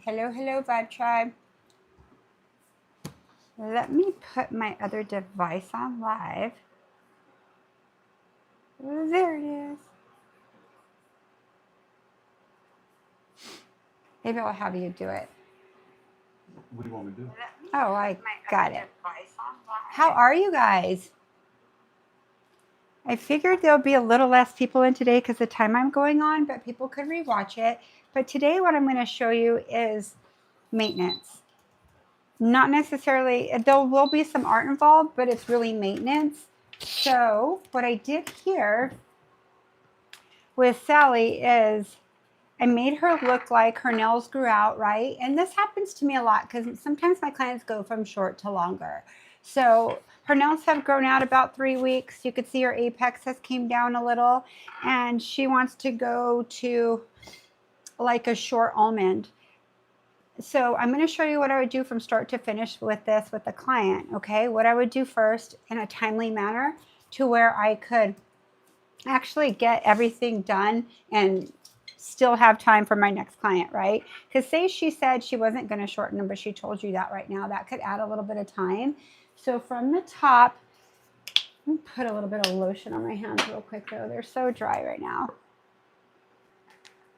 Hello, hello, Vibe Tribe. Let me put my other device on live. There it is. Maybe I'll have you do it. What do you want me to do? Oh, I got it. How are you guys? I figured there'll be a little less people in today because the time I'm going on, but people could rewatch it. But today what I'm going to show you is maintenance. Not necessarily, there will be some art involved, but it's really maintenance. So what I did here with Sally is I made her look like her nails grew out, right? And this happens to me a lot because sometimes my clients go from short to longer. So her nails have grown out about 3 weeks. You could see her apex has came down a little, and she wants to go to like a short almond. So I'm going to show you what I would do from start to finish with this with the client, okay? What I would do first in a timely manner to where I could actually get everything done and still have time for my next client, right? Because say she said she wasn't going to shorten them, but she told you that right now, that could add a little bit of time. So from the top, let me put a little bit of lotion on my hands real quick though. They're so dry right now.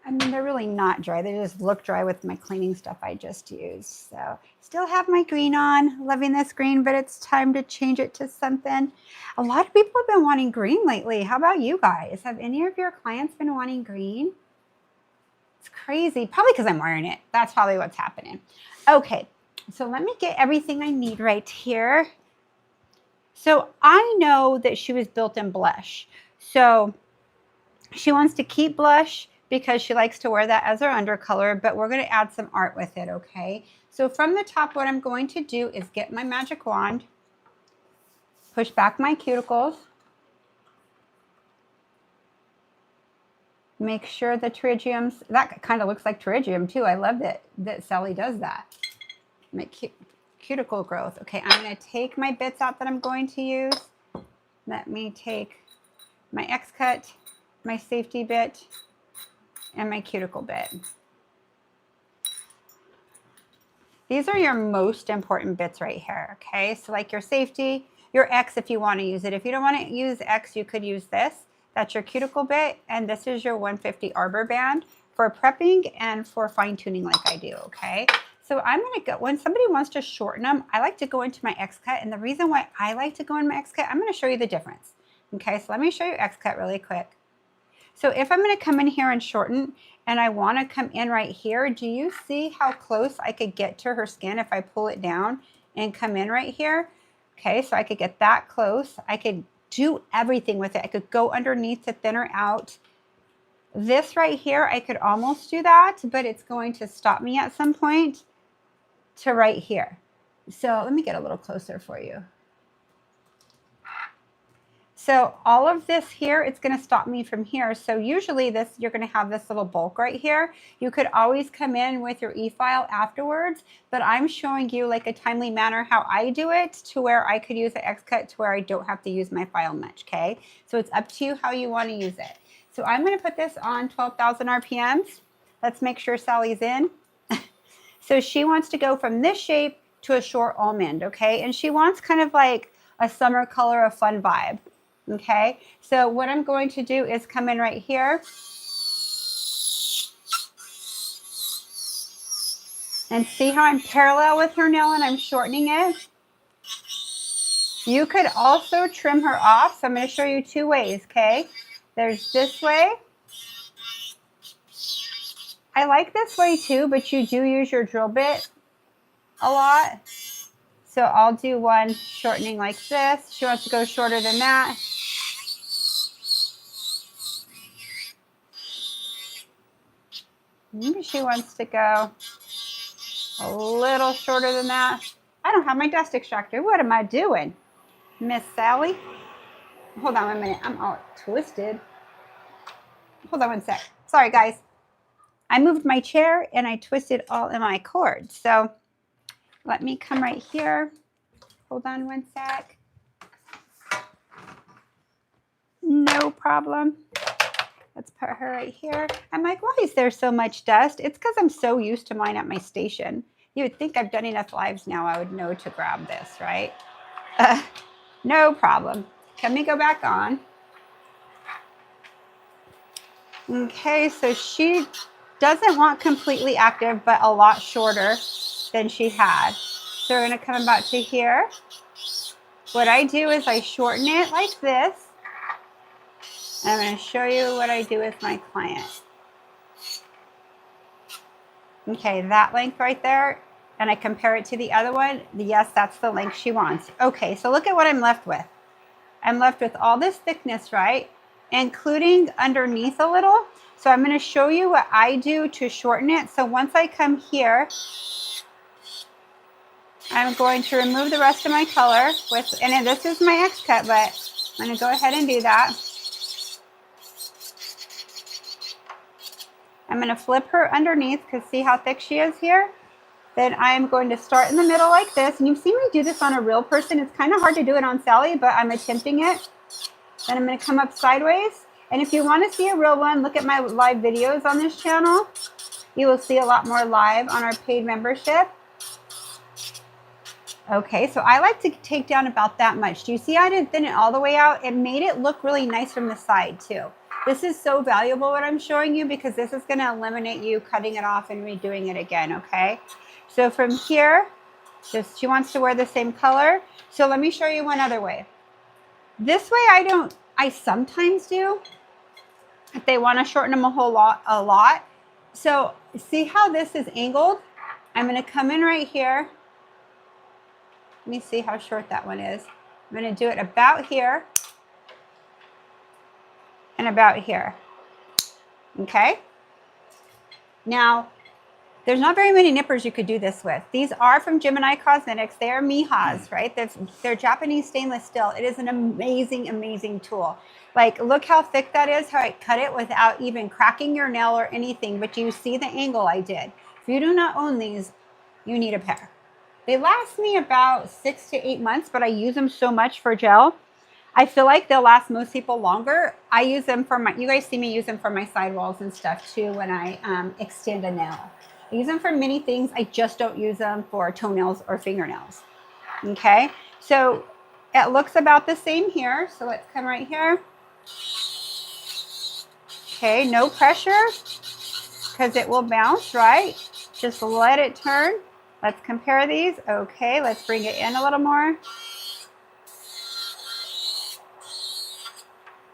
I mean, they're really not dry. They just look dry with my cleaning stuff I just used. So still have my green on, loving this green, but it's time to change it to something. A lot of people have been wanting green lately. How about you guys? Have any of your clients been wanting green? It's crazy. Probably because I'm wearing it. That's probably what's happening. Okay, so let me get everything I need right here. So I know that she was built in blush. So she wants to keep blush because she likes to wear that as her undercolor, but we're going to add some art with it, okay? So from the top, what I'm going to do is get my magic wand, push back my cuticles, make sure the pterygiums, that kind of looks like pterygium too. I love that Sally does that. Make cuticle growth. Okay, I'm going to take my bits out that I'm going to use. Let me take my X-cut, my safety bit, and my cuticle bit. These are your most important bits right here, okay? So like your safety, your X if you want to use it. If you don't want to use X, you could use this. That's your cuticle bit, and this is your 150 arbor band for prepping and for fine tuning like I do, okay? So I'm going to go, when somebody wants to shorten them, I like to go into my X-cut, and the reason why I like to go in my X-cut, I'm going to show you the difference, okay? So let me show you X-cut really quick. So if I'm going to come in here and shorten, and I want to come in right here, do you see how close I could get to her skin if I pull it down and come in right here? Okay, so I could get that close. I could do everything with it. I could go underneath to thin her out. This right here, I could almost do that, but it's going to stop me at some point to right here. So let me get a little closer for you. So all of this here, it's going to stop me from here. So usually this, you're going to have this little bulk right here. You could always come in with your e-file afterwards, but I'm showing you like a timely manner how I do it to where I could use the X-cut to where I don't have to use my file much, okay? So it's up to you how you want to use it. So I'm going to put this on 12,000 RPMs. Let's make sure Sally's in. So she wants to go from this shape to a short almond, okay? And she wants kind of like a summer color, a fun vibe. Okay, so what I'm going to do is come in right here and see how I'm parallel with her nail and I'm shortening it. You could also trim her off. So I'm going to show you two ways, okay? There's this way. I like this way too, but you do use your drill bit a lot. So I'll do one shortening like this. She wants to go shorter than that. Maybe she wants to go a little shorter than that. I don't have my dust extractor. What am I doing, Miss Sally? Hold on a minute. I'm all twisted. Hold on one sec. Sorry, guys. I moved my chair and I twisted all of my cords. So let me come right here. Hold on one sec. No problem. Let's put her right here. I'm like, why is there so much dust? It's because I'm so used to mine at my station. You would think I've done enough lives now, I would know to grab this, right? No problem. Let me go back on. Okay, so she doesn't want completely active, but a lot shorter than she had. So we're going to come about to here. What I do is I shorten it like this. And I'm going to show you what I do with my client. Okay, that length right there. And I compare it to the other one. Yes, that's the length she wants. Okay, so look at what I'm left with. I'm left with all this thickness, right? Including underneath a little. So I'm going to show you what I do to shorten it. So once I come here, I'm going to remove the rest of my color with, and this is my X cut, but I'm going to go ahead and do that. I'm going to flip her underneath because see how thick she is here? Then I'm going to start in the middle like this. And you've seen me do this on a real person. It's kind of hard to do it on Sally, but I'm attempting it. Then I'm going to come up sideways. And if you want to see a real one, look at my live videos on this channel. You will see a lot more live on our paid membership. Okay, so I like to take down about that much. Do you see I didn't thin it all the way out? It made it look really nice from the side too. This is so valuable what I'm showing you because this is going to eliminate you cutting it off and redoing it again, okay? So from here, she wants to wear the same color. So let me show you one other way. This way I sometimes do. If they want to shorten them a lot. So see how this is angled? I'm going to come in right here. Let me see how short that one is. I'm going to do it about here and about here. Okay? Now, there's not very many nippers you could do this with. These are from Gemini Cosmetics. They are Mihas, right? They're Japanese stainless steel. It is an amazing, amazing tool. Like, look how thick that is, how I cut it without even cracking your nail or anything. But you see the angle I did. If you do not own these, you need a pair. They last me about 6 to 8 months, but I use them so much for gel. I feel like they'll last most people longer. I use them for you guys see me use them for my sidewalls and stuff too when I extend a nail. I use them for many things. I just don't use them for toenails or fingernails. Okay, so it looks about the same here. So let's come right here. Okay, no pressure because it will bounce, right? Just let it turn. Let's compare these. Okay, let's bring it in a little more.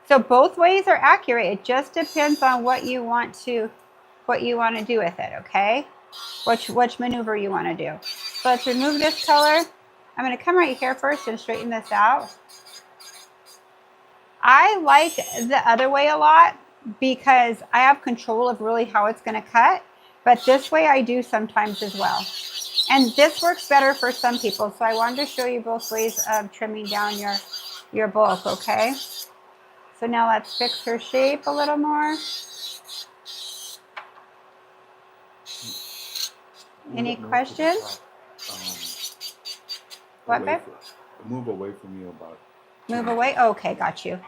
So both ways are accurate. It just depends on what you want to do with it, okay? Which maneuver you want to do. So let's remove this color. I'm going to come right here first and straighten this out. I like the other way a lot because I have control of really how it's going to cut. But this way I do sometimes as well. And this works better for some people. So I wanted to show you both ways of trimming down your bulk, okay? So now let's fix her shape a little more. Any questions? What, babe? Move away from you about. Move away? Okay, got you.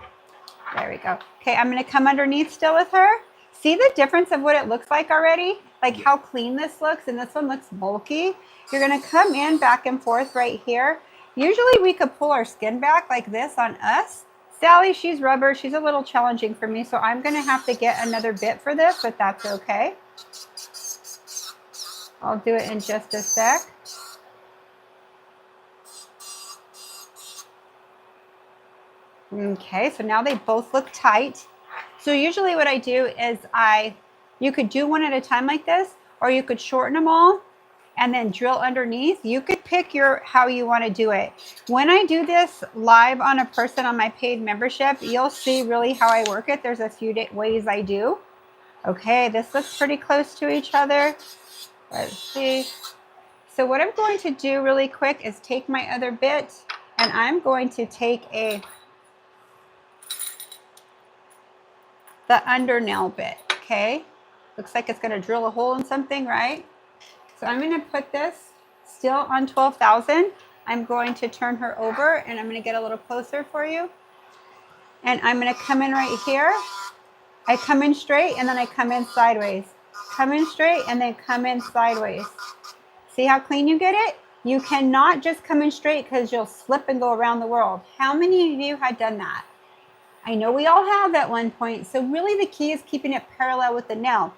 There we go. Okay, I'm going to come underneath still with her. See the difference of what it looks like already? Like how clean this looks, and this one looks bulky. You're going to come in back and forth right here. Usually we could pull our skin back like this on us. Sally, she's rubber. She's a little challenging for me, so I'm going to have to get another bit for this, but that's okay. I'll do it in just a sec. Okay, so now they both look tight. So usually what I do is you could do one at a time like this, or you could shorten them all and then drill underneath. You could pick how you want to do it. When I do this live on a person on my paid membership, you'll see really how I work it. There's a few ways I do. Okay, this looks pretty close to each other. Let's see. So what I'm going to do really quick is take my other bit, and I'm going to take the undernail bit, okay? Looks like it's gonna drill a hole in something, right? So I'm gonna put this still on 12,000. I'm going to turn her over, and I'm gonna get a little closer for you. And I'm gonna come in right here, I come in straight and then I come in sideways. Come in straight and then come in sideways. See how clean you get it? You cannot just come in straight because you'll slip and go around the world. How many of you had done that? I know we all have at one point. So really the key is keeping it parallel with the nail.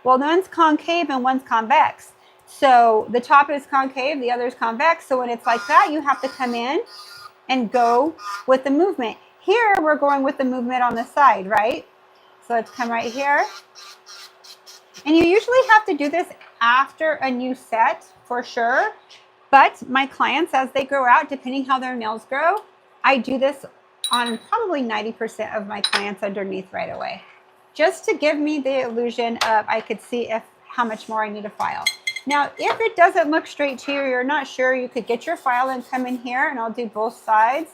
Well, one's concave and one's convex. So the top is concave, the other is convex. So when it's like that, you have to come in and go with the movement. Here, we're going with the movement on the side, right? So let's come right here. And you usually have to do this after a new set for sure. But my clients, as they grow out, depending how their nails grow, I do this on probably 90% of my clients underneath right away. Just to give me the illusion of I could see how much more I need to file. Now, if it doesn't look straight to you, you're not sure, you could get your file and come in here and I'll do both sides.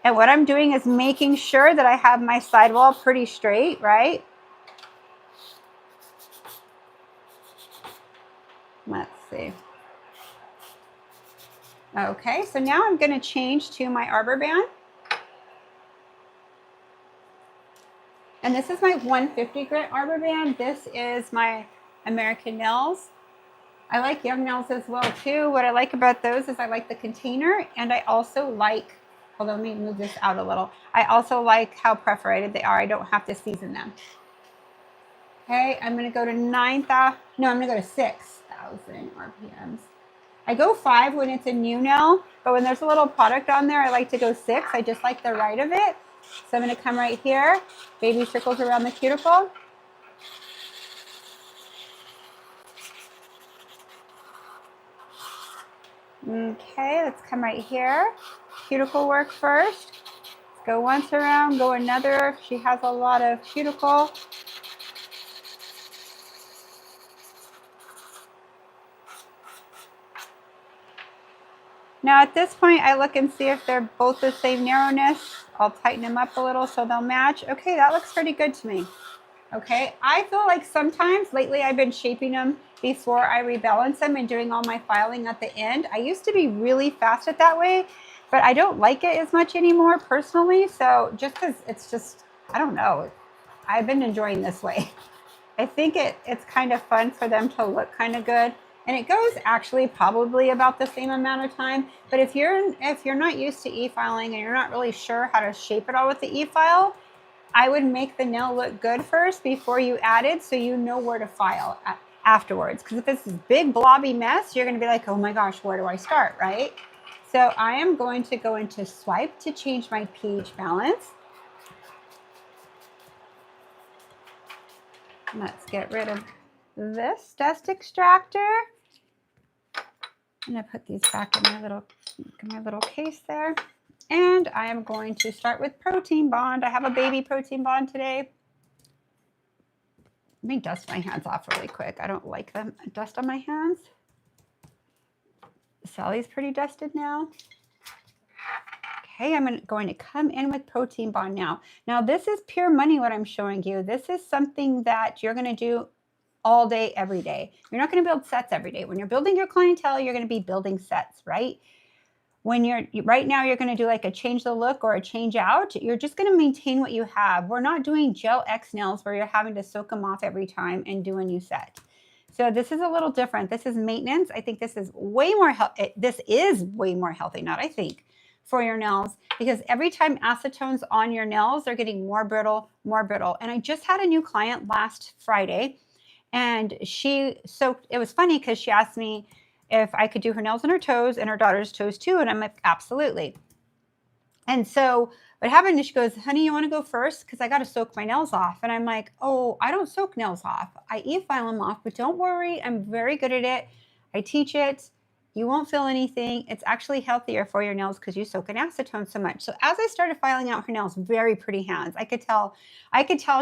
And what I'm doing is making sure that I have my sidewall pretty straight, right? Let's see. Okay, so now I'm going to change to my arbor band. And this is my 150 grit arbor band. This is my American nails. I like young nails as well too. What I like about those is I like the container, and I also like, hold on, let me move this out a little. I also like how perforated they are. I don't have to season them. Okay, I'm going to go to 9,000, no, I'm going to go to 6,000 RPMs. I go 5 when it's a new nail, but when there's a little product on there, I like to go 6. I just like the right of it. So I'm going to come right here, baby circles around the cuticle. Okay, let's come right here. Cuticle work first. Let's go once around, go another. She has a lot of cuticle. Now at this point, I look and see if they're both the same narrowness. I'll tighten them up a little so they'll match. Okay, that looks pretty good to me. Okay, I feel like sometimes lately I've been shaping them before I rebalance them and doing all my filing at the end. I used to be really fast at that way, but I don't like it as much anymore personally. So just because it's just, I don't know, I've been enjoying this way. I think it's kind of fun for them to look kind of good. And it goes actually probably about the same amount of time. But if you're not used to e-filing and you're not really sure how to shape it all with the e-file, I would make the nail look good first before you add it, so you know where to file afterwards. Because if it's this big blobby mess, you're going to be like, oh my gosh, where do I start, right? So I am going to go into swipe to change my pH balance. Let's get rid of this dust extractor. I'm going to put these back in my little case there. And I am going to start with protein bond. I have a baby protein bond today. Let me dust my hands off really quick. I don't like them dust on my hands. Sally's pretty dusted now. Okay, I'm going to come in with protein bond now. Now this is pure money what I'm showing you. This is something that you're going to do all day, every day. You're not going to build sets every day. When you're building your clientele, you're going to be building sets, right? When right now you're going to do like a change the look or a change out, you're just going to maintain what you have. We're not doing gel X nails where you're having to soak them off every time and do a new set. So this is a little different. This is maintenance. I think this is way more healthy, not I think, for your nails, because every time acetone's on your nails, they're getting more brittle, more brittle. And I just had a new client last Friday, and she soaked, it was funny because she asked me if I could do her nails and her toes and her daughter's toes too. And I'm like, absolutely. And so what happened is she goes, honey, you want to go first? Because I got to soak my nails off. And I'm like, oh, I don't soak nails off. I e-file them off, but don't worry. I'm very good at it. I teach it. You won't feel anything. It's actually healthier for your nails because you soak in acetone so much. So as I started filing out her nails, very pretty hands. I could tell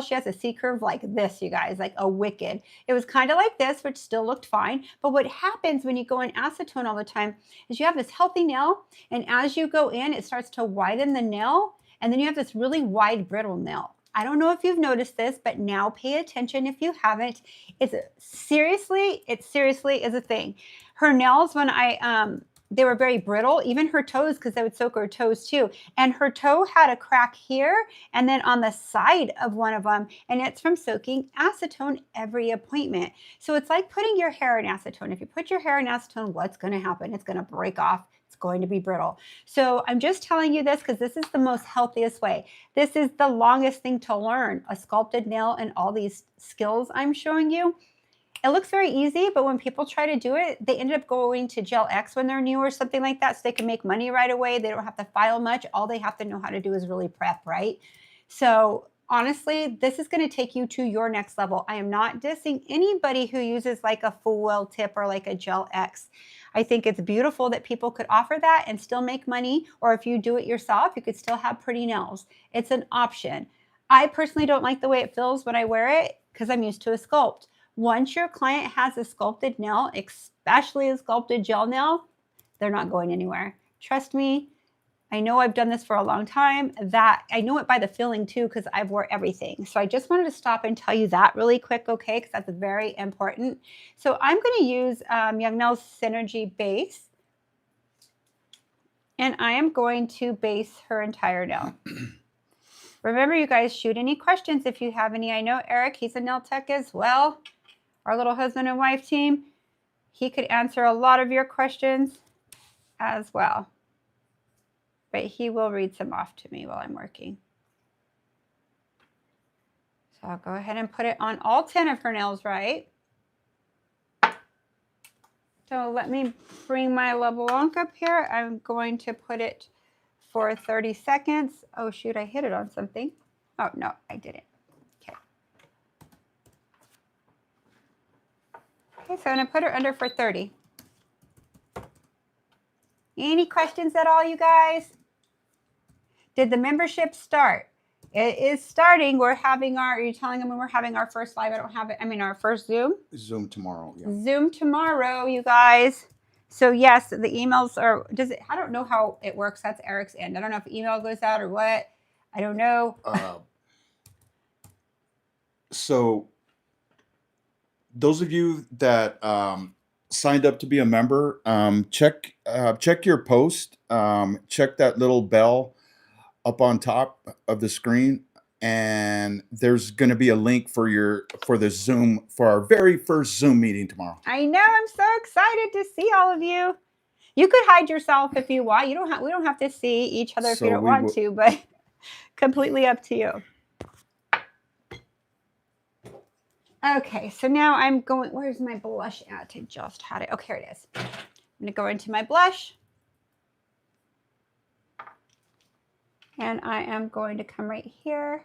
she has a C curve like this, you guys, like a wicked. It was kind of like this, which still looked fine. But what happens when you go in acetone all the time is you have this healthy nail, and as you go in, it starts to widen the nail, and then you have this really wide brittle nail. I don't know if you've noticed this, but now pay attention if you haven't. It seriously is a thing. Her nails, when I they were very brittle, even her toes, because I would soak her toes too. And her toe had a crack here and then on the side of one of them. And it's from soaking acetone every appointment. So it's like putting your hair in acetone. If you put your hair in acetone, what's going to happen? It's going to break off. It's going to be brittle. So I'm just telling you this because this is the most healthiest way. This is the longest thing to learn, a sculpted nail and all these skills I'm showing you. It looks very easy, but when people try to do it, they end up going to Gel X when they're new or something like that, so they can make money right away. They don't have to file much. All they have to know how to do is really prep, right? So honestly, this is going to take you to your next level. I am not dissing anybody who uses like a full well tip or like a Gel X. I think it's beautiful that people could offer that and still make money, or if you do it yourself, you could still have pretty nails. It's an option. I personally don't like the way it feels when I wear it because I'm used to a sculpt. Once your client has a sculpted nail, especially a sculpted gel nail, they're not going anywhere. Trust me, I know I've done this for a long time. That I know it by the feeling too, because I've wore everything. So I just wanted to stop and tell you that really quick, okay? Because that's very important. So I'm going to use Young Nails Synergy Base. And I am going to base her entire nail. Remember, you guys, shoot any questions if you have any. I know Eric, he's a nail tech as well. Our little husband and wife team, he could answer a lot of your questions as well. But he will read some off to me while I'm working. So I'll go ahead and put it on all 10 of her nails, right? So let me bring my LeBlanc up here. I'm going to put it for 30 seconds. Oh, shoot, I hit it on something. Oh, no, I didn't. Okay, so I'm going to put her under for 30. Any questions at all, you guys? Did the membership start? It is starting. We're having our, are you telling them when we're having our first live? I don't have it. I mean, our first Zoom? Zoom tomorrow, yeah. Zoom tomorrow, you guys. So yes, the emails are, does it, I don't know how it works. That's Eric's end. I don't know if email goes out or what. I don't know. So those of you that signed up to be a member, check your post, check that little bell up on top of the screen, and there's going to be a link for the Zoom, for our very first Zoom meeting tomorrow. I know, I'm so excited to see all of you. You could hide yourself if you want. We don't have to see each other if you don't want to, but completely up to you. Okay, so now I'm going, where's my blush at? I just had it. Oh, here it is. I'm going to go into my blush. And I am going to come right here.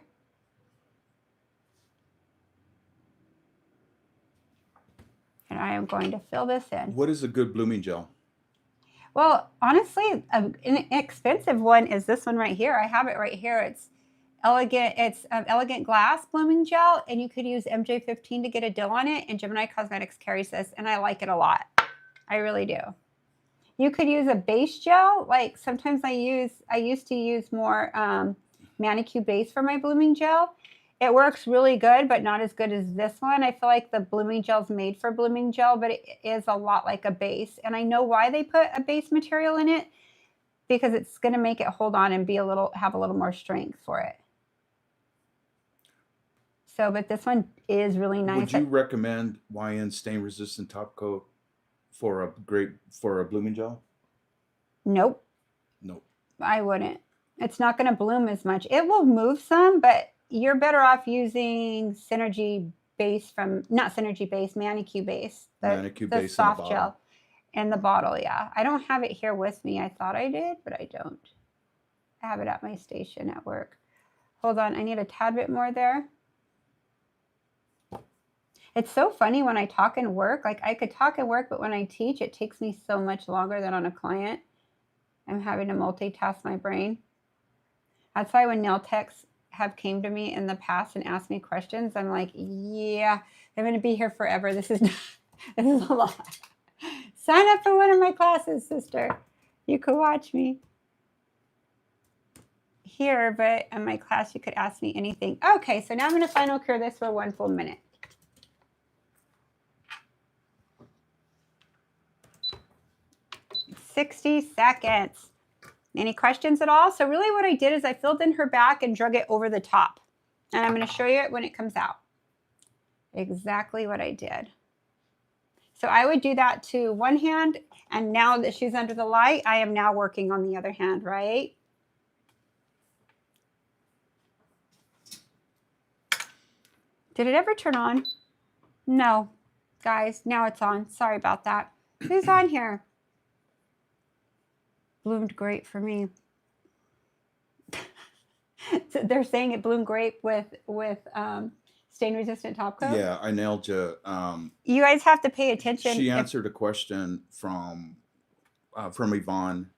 And I am going to fill this in. What is a good blooming gel? Well, honestly, an inexpensive one is this one right here. I have it right here. It's elegant. It's Elegant Glass blooming gel, and you could use MJ15 to get a dough on it. And Gemini Cosmetics carries this, and I like it a lot. I really do. You could use a base gel. Like sometimes I used to use more manicure base for my blooming gel. It works really good, but not as good as this one. I feel like the blooming gel is made for blooming gel, but it is a lot like a base. And I know why they put a base material in it, because it's going to make it hold on and have a little more strength for it. So, but this one is really nice. Would you recommend YN stain resistant top coat for a blooming gel? Nope. Nope. I wouldn't. It's not going to bloom as much. It will move some, but you're better off using Synergy Base Manicure Base. The soft gel in the bottle, yeah. I don't have it here with me. I thought I did, but I don't. I have it at my station at work. Hold on, I need a tad bit more there. It's so funny when I talk and work. Like I could talk and work, but when I teach, it takes me so much longer than on a client. I'm having to multitask my brain. That's why when nail techs have came to me in the past and asked me questions, I'm like, yeah, they're going to be here forever. This is a lot. Sign up for one of my classes, sister. You could watch me here, but in my class, you could ask me anything. Okay, so now I'm going to final cure this for 1 full minute. 60 seconds. Any questions at all? So really what I did is I filled in her back and drug it over the top. And I'm going to show you it when it comes out. Exactly what I did. So I would do that to one hand, and now that she's under the light, I am now working on the other hand, right? Did it ever turn on? No. Guys, now it's on. Sorry about that. Who's on here? Bloomed great for me. So they're saying it bloomed great with stain-resistant top coat? Yeah, I nailed you. You guys have to pay attention. She answered a question from Yvonne,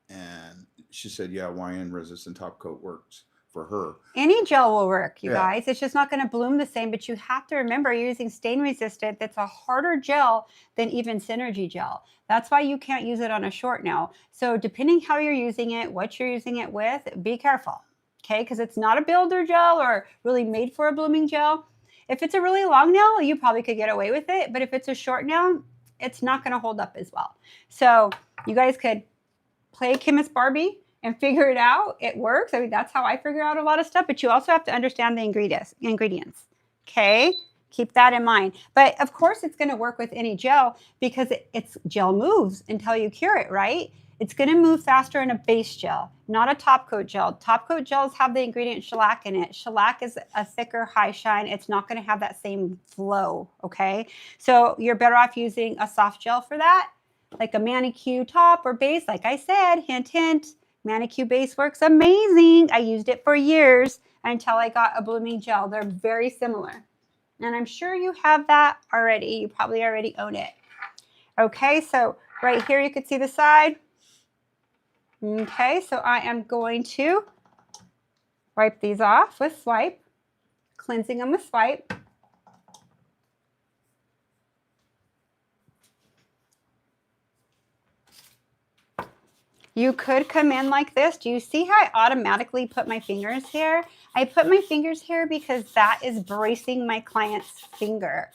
and she said, yeah, YN resistant top coat works for her. Any gel will work, you guys. It's just not going to bloom the same, but you have to remember you're using stain resistant. That's a harder gel than even Synergy gel. That's why you can't use it on a short nail. So depending how you're using it, what you're using it with, be careful, okay? Because it's not a builder gel or really made for a blooming gel. If it's a really long nail, you probably could get away with it, but if it's a short nail, it's not going to hold up as well. So you guys could play Chemist Barbie and figure it out. It works. I mean, that's how I figure out a lot of stuff, but you also have to understand the ingredients. Okay? Keep that in mind. But of course, it's going to work with any gel because it's gel moves until you cure it, right? It's going to move faster in a base gel, not a top coat gel. Top coat gels have the ingredient shellac in it. Shellac is a thicker high shine. It's not going to have that same flow, okay? So you're better off using a soft gel for that, like a manicure top or base. Like I said, hint, hint, manicure base works amazing. I used it for years until I got a blooming gel. They're very similar. And I'm sure you have that already. You probably already own it. Okay, so right here you can see the side. Okay, so I am going to wipe these off with Swipe, cleansing them with Swipe. You could come in like this. Do you see how I automatically put my fingers here? I put my fingers here because that is bracing my client's finger.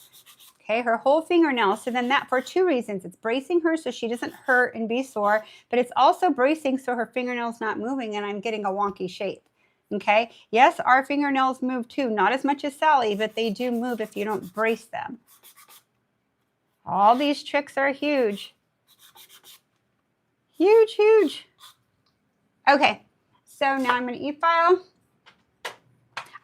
Okay, her whole fingernail. So then that for two reasons. It's bracing her so she doesn't hurt and be sore, but it's also bracing so her fingernail's not moving and I'm getting a wonky shape. Okay, yes, our fingernails move too. Not as much as Sally, but they do move if you don't brace them. All these tricks are huge. Huge, huge. Okay, so now I'm going to e-file.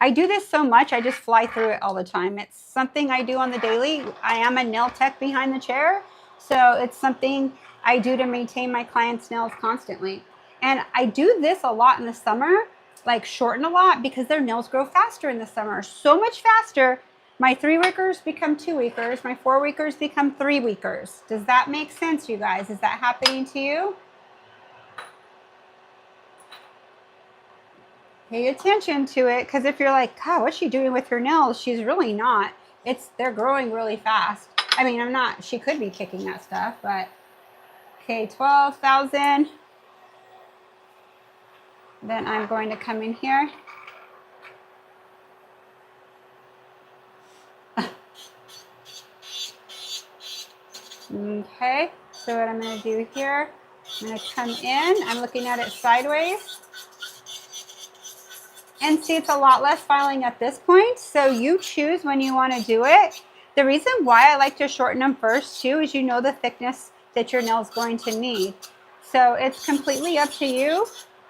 I do this so much, I just fly through it all the time. It's something I do on the daily. I am a nail tech behind the chair, so it's something I do to maintain my clients' nails constantly. And I do this a lot in the summer, like shorten a lot, because their nails grow faster in the summer. So much faster. My 3-weekers become 2-weekers. My 4-weekers become 3-weekers. Does that make sense, you guys? Is that happening to you? Pay attention to it, because if you're like, God, what's she doing with her nails? She's really not. They're growing really fast. I mean, I'm not, she could be kicking that stuff, but okay, 12,000. Then I'm going to come in here. Okay, so what I'm going to do here, I'm going to come in. I'm looking at it sideways. And see, it's a lot less filing at this point, so you choose when you want to do it. The reason why I like to shorten them first, too, is you know the thickness that your nail is going to need. So it's completely up to you.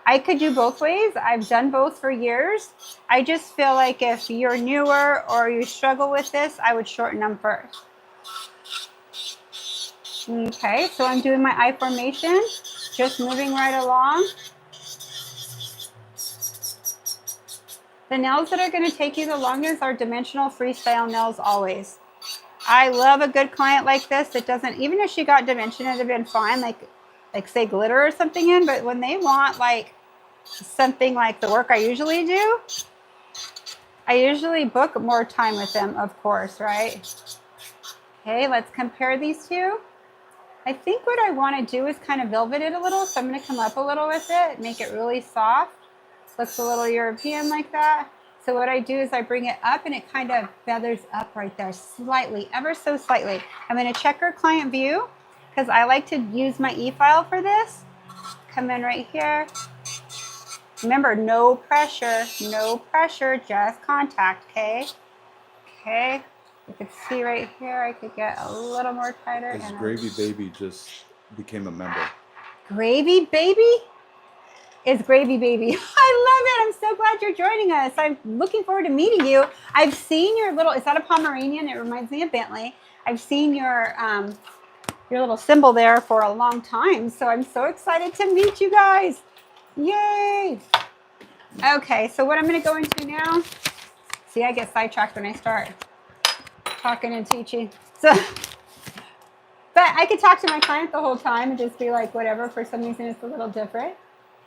I could do both ways. I've done both for years. I just feel like if you're newer or you struggle with this, I would shorten them first. Okay, so I'm doing my I formation, just moving right along. The nails that are going to take you the longest are dimensional freestyle nails always. I love a good client like this that doesn't, even if she got dimension, it'd have been fine, like say glitter or something in, but when they want like something like the work I usually do, I usually book more time with them, of course, right? Okay, let's compare these two. I think what I want to do is kind of velvet it a little, so I'm going to come up a little with it, make it really soft. Looks a little European like that. So what I do is I bring it up and it kind of feathers up right there slightly, ever so slightly. I'm going to check her client view because I like to use my e-file for this. Come in right here. Remember, no pressure, just contact, okay? Okay, you can see right here, I could get a little more tighter. His Gravy Baby just became a member. Gravy Baby? Is Gravy Baby. I love it. I'm so glad you're joining us. I'm looking forward to meeting you. I've seen your little, is that a Pomeranian? It reminds me of Bentley. I've seen your little symbol there for a long time. So I'm so excited to meet you guys. Yay. Okay, so what I'm going to go into now, see, I get sidetracked when I start talking and teaching. So, but I could talk to my client the whole time and just be like, whatever. For some reason, it's a little different.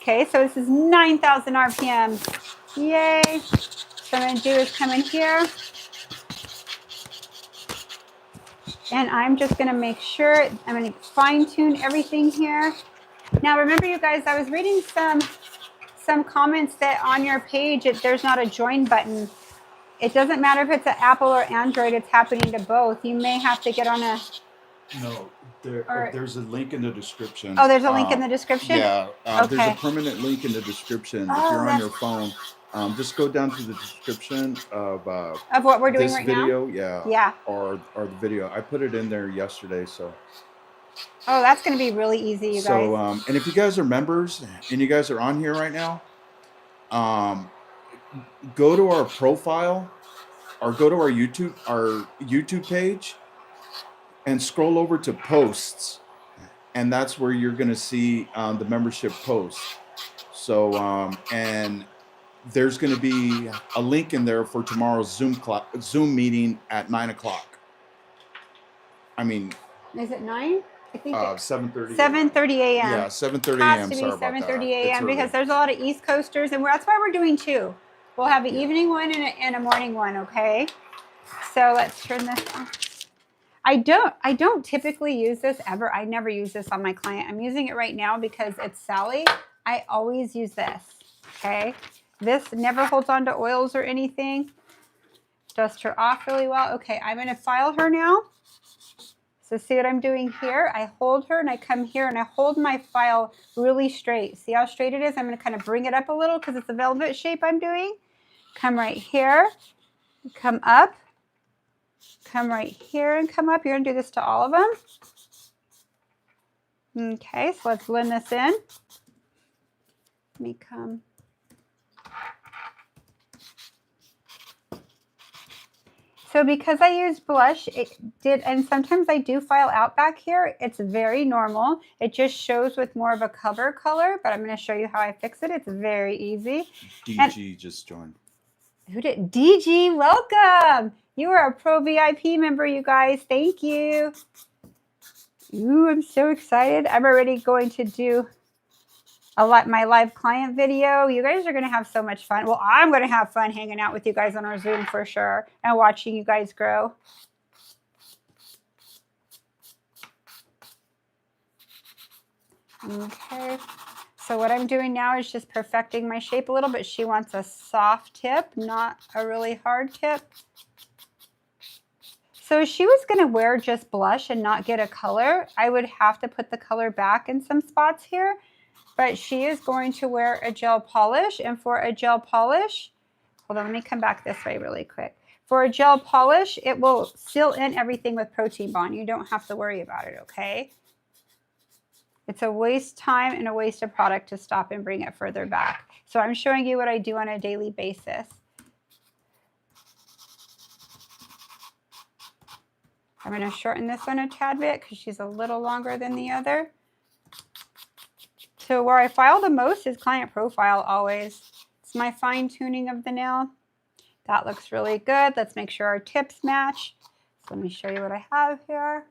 Okay, so this is 9,000 RPMs. Yay. So what I'm going to do is come in here. And I'm just going to make sure, I'm going to fine tune everything here. Now, remember, you guys, I was reading some comments that on your page, there's not a join button. It doesn't matter if it's an Apple or Android, it's happening to both. You may have to get on a... No, there's a link in the description. Oh, there's a link in the description? Yeah, okay. There's a permanent link in the description. If you're on your phone, just go down to the description of what we're doing right video, now? Yeah. Or the video. I put it in there yesterday, so... Oh, that's going to be really easy, you guys. So, and if you guys are members and you guys are on here right now, go to our profile or go to our YouTube page and scroll over to posts, and that's where you're going to see the membership post. So, and there's going to be a link in there for tomorrow's Zoom meeting at 9 o'clock. I mean, is it 9? I think 7:30. 7:30 a.m. Yeah, 7:30 Has a.m. to be Sorry about 7:30 that. a.m. because there's a lot of East Coasters, and that's why we're doing two. We'll have an evening one and a morning one. Okay. So let's turn this on. I don't typically use this ever. I never use this on my client. I'm using it right now because it's Sally. I always use this. Okay. This never holds on to oils or anything. Dust her off really well. Okay, I'm going to file her now. So see what I'm doing here? I hold her and I come here and I hold my file really straight. See how straight it is? I'm going to kind of bring it up a little because it's a velvet shape I'm doing. Come right here, come up, come right here and come up. You're going to do this to all of them. Okay, so let's blend this in. Let me come. So because I use blush, and sometimes I do file out back here, it's very normal. It just shows with more of a cover color, but I'm going to show you how I fix it. It's very easy. DG just joined. Who did? DG, welcome. You are a pro VIP member, you guys. Thank you. Ooh, I'm so excited. I'm already going to do my live client video. You guys are going to have so much fun. Well, I'm going to have fun hanging out with you guys on our Zoom for sure and watching you guys grow. Okay. So what I'm doing now is just perfecting my shape a little bit. She wants a soft tip, not a really hard tip. So if she was going to wear just blush and not get a color, I would have to put the color back in some spots here. But she is going to wear a gel polish, and for a gel polish, hold on, let me come back this way really quick. For a gel polish, it will seal in everything with Protein Bond. You don't have to worry about it, okay? It's a waste of time and a waste of product to stop and bring it further back. So I'm showing you what I do on a daily basis. I'm going to shorten this one a tad bit because she's a little longer than the other. So where I file the most is client profile always. It's my fine tuning of the nail. That looks really good. Let's make sure our tips match. So let me show you what I have here.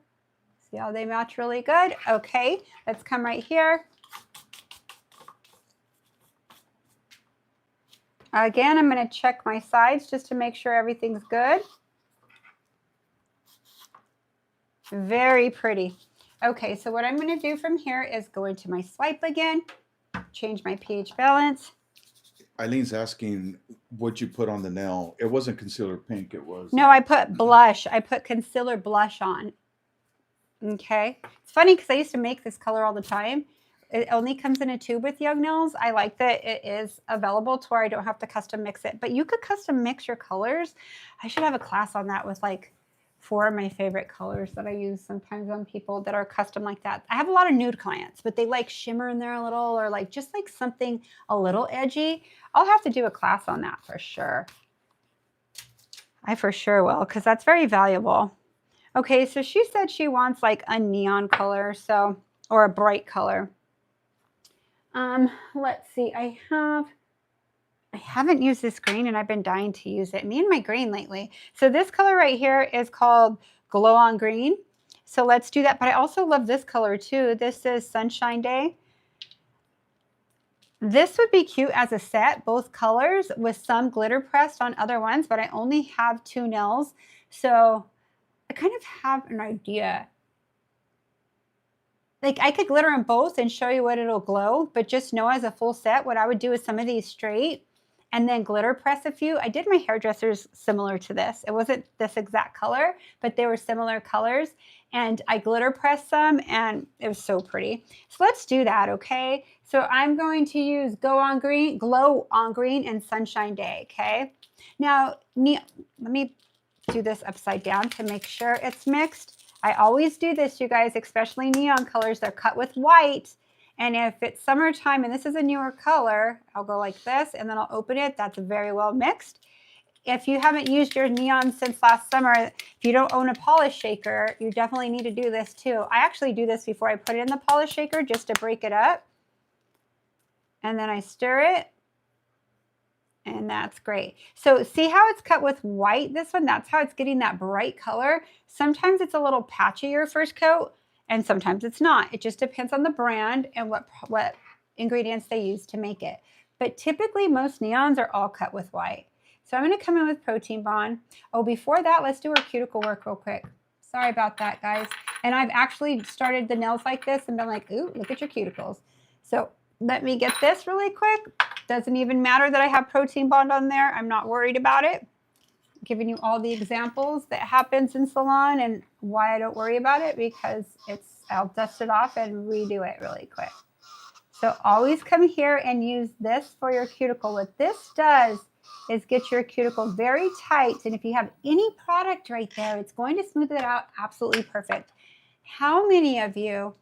See how they match really good? Okay, let's come right here. Again, I'm going to check my sides just to make sure everything's good. Very pretty. Okay, so what I'm going to do from here is go into my swipe again, change my pH balance. Eileen's asking what you put on the nail. It wasn't concealer pink, it was... No, I put blush. I put concealer blush on. Okay. It's funny because I used to make this color all the time. It only comes in a tube with Young Nails. I like that it is available to where I don't have to custom mix it. But you could custom mix your colors. I should have a class on that with like 4 of my favorite colors that I use sometimes on people that are custom like that. I have a lot of nude clients, but they like shimmer in there a little or like just like something a little edgy. I'll have to do a class on that for sure. I for sure will because that's very valuable. Okay, so she said she wants like a neon color, so or a bright color. Let's see. I haven't used this green and I've been dying to use it. Me and my green lately. So this color right here is called Glow on Green. So let's do that. But I also love this color too. This is Sunshine Day. This would be cute as a set, both colors with some glitter pressed on other ones, but I only have 2 nails. So I kind of have an idea. Like I could glitter them both and show you what it'll glow, but just know as a full set, what I would do is some of these straight and then glitter press a few. I did my hairdressers similar to this. It wasn't this exact color, but they were similar colors. And I glitter pressed some and it was so pretty. So let's do that, okay? So I'm going to use Glow on Green and Sunshine Day, okay? Now, let me do this upside down to make sure it's mixed. I always do this, you guys, especially neon colors. They're cut with white. And if it's summertime and this is a newer color, I'll go like this and then I'll open it. That's very well mixed. If you haven't used your neon since last summer, if you don't own a polish shaker, you definitely need to do this too. I actually do this before I put it in the polish shaker just to break it up. And then I stir it. And that's great. So see how it's cut with white, this one? That's how it's getting that bright color. Sometimes it's a little patchier first coat, and sometimes it's not. It just depends on the brand and what ingredients they use to make it. But typically, most neons are all cut with white. So I'm going to come in with Protein Bond. Oh, before that, let's do our cuticle work real quick. Sorry about that, guys. And I've actually started the nails like this and been like, ooh, look at your cuticles. So let me get this really quick. Doesn't even matter that I have Protein Bond on there. I'm not worried about it. I'm giving you all the examples that happens in salon and why I don't worry about it because I'll dust it off and redo it really quick. So always come here and use this for your cuticle. What this does is get your cuticle very tight. And if you have any product right there, it's going to smooth it out absolutely perfect. How many of you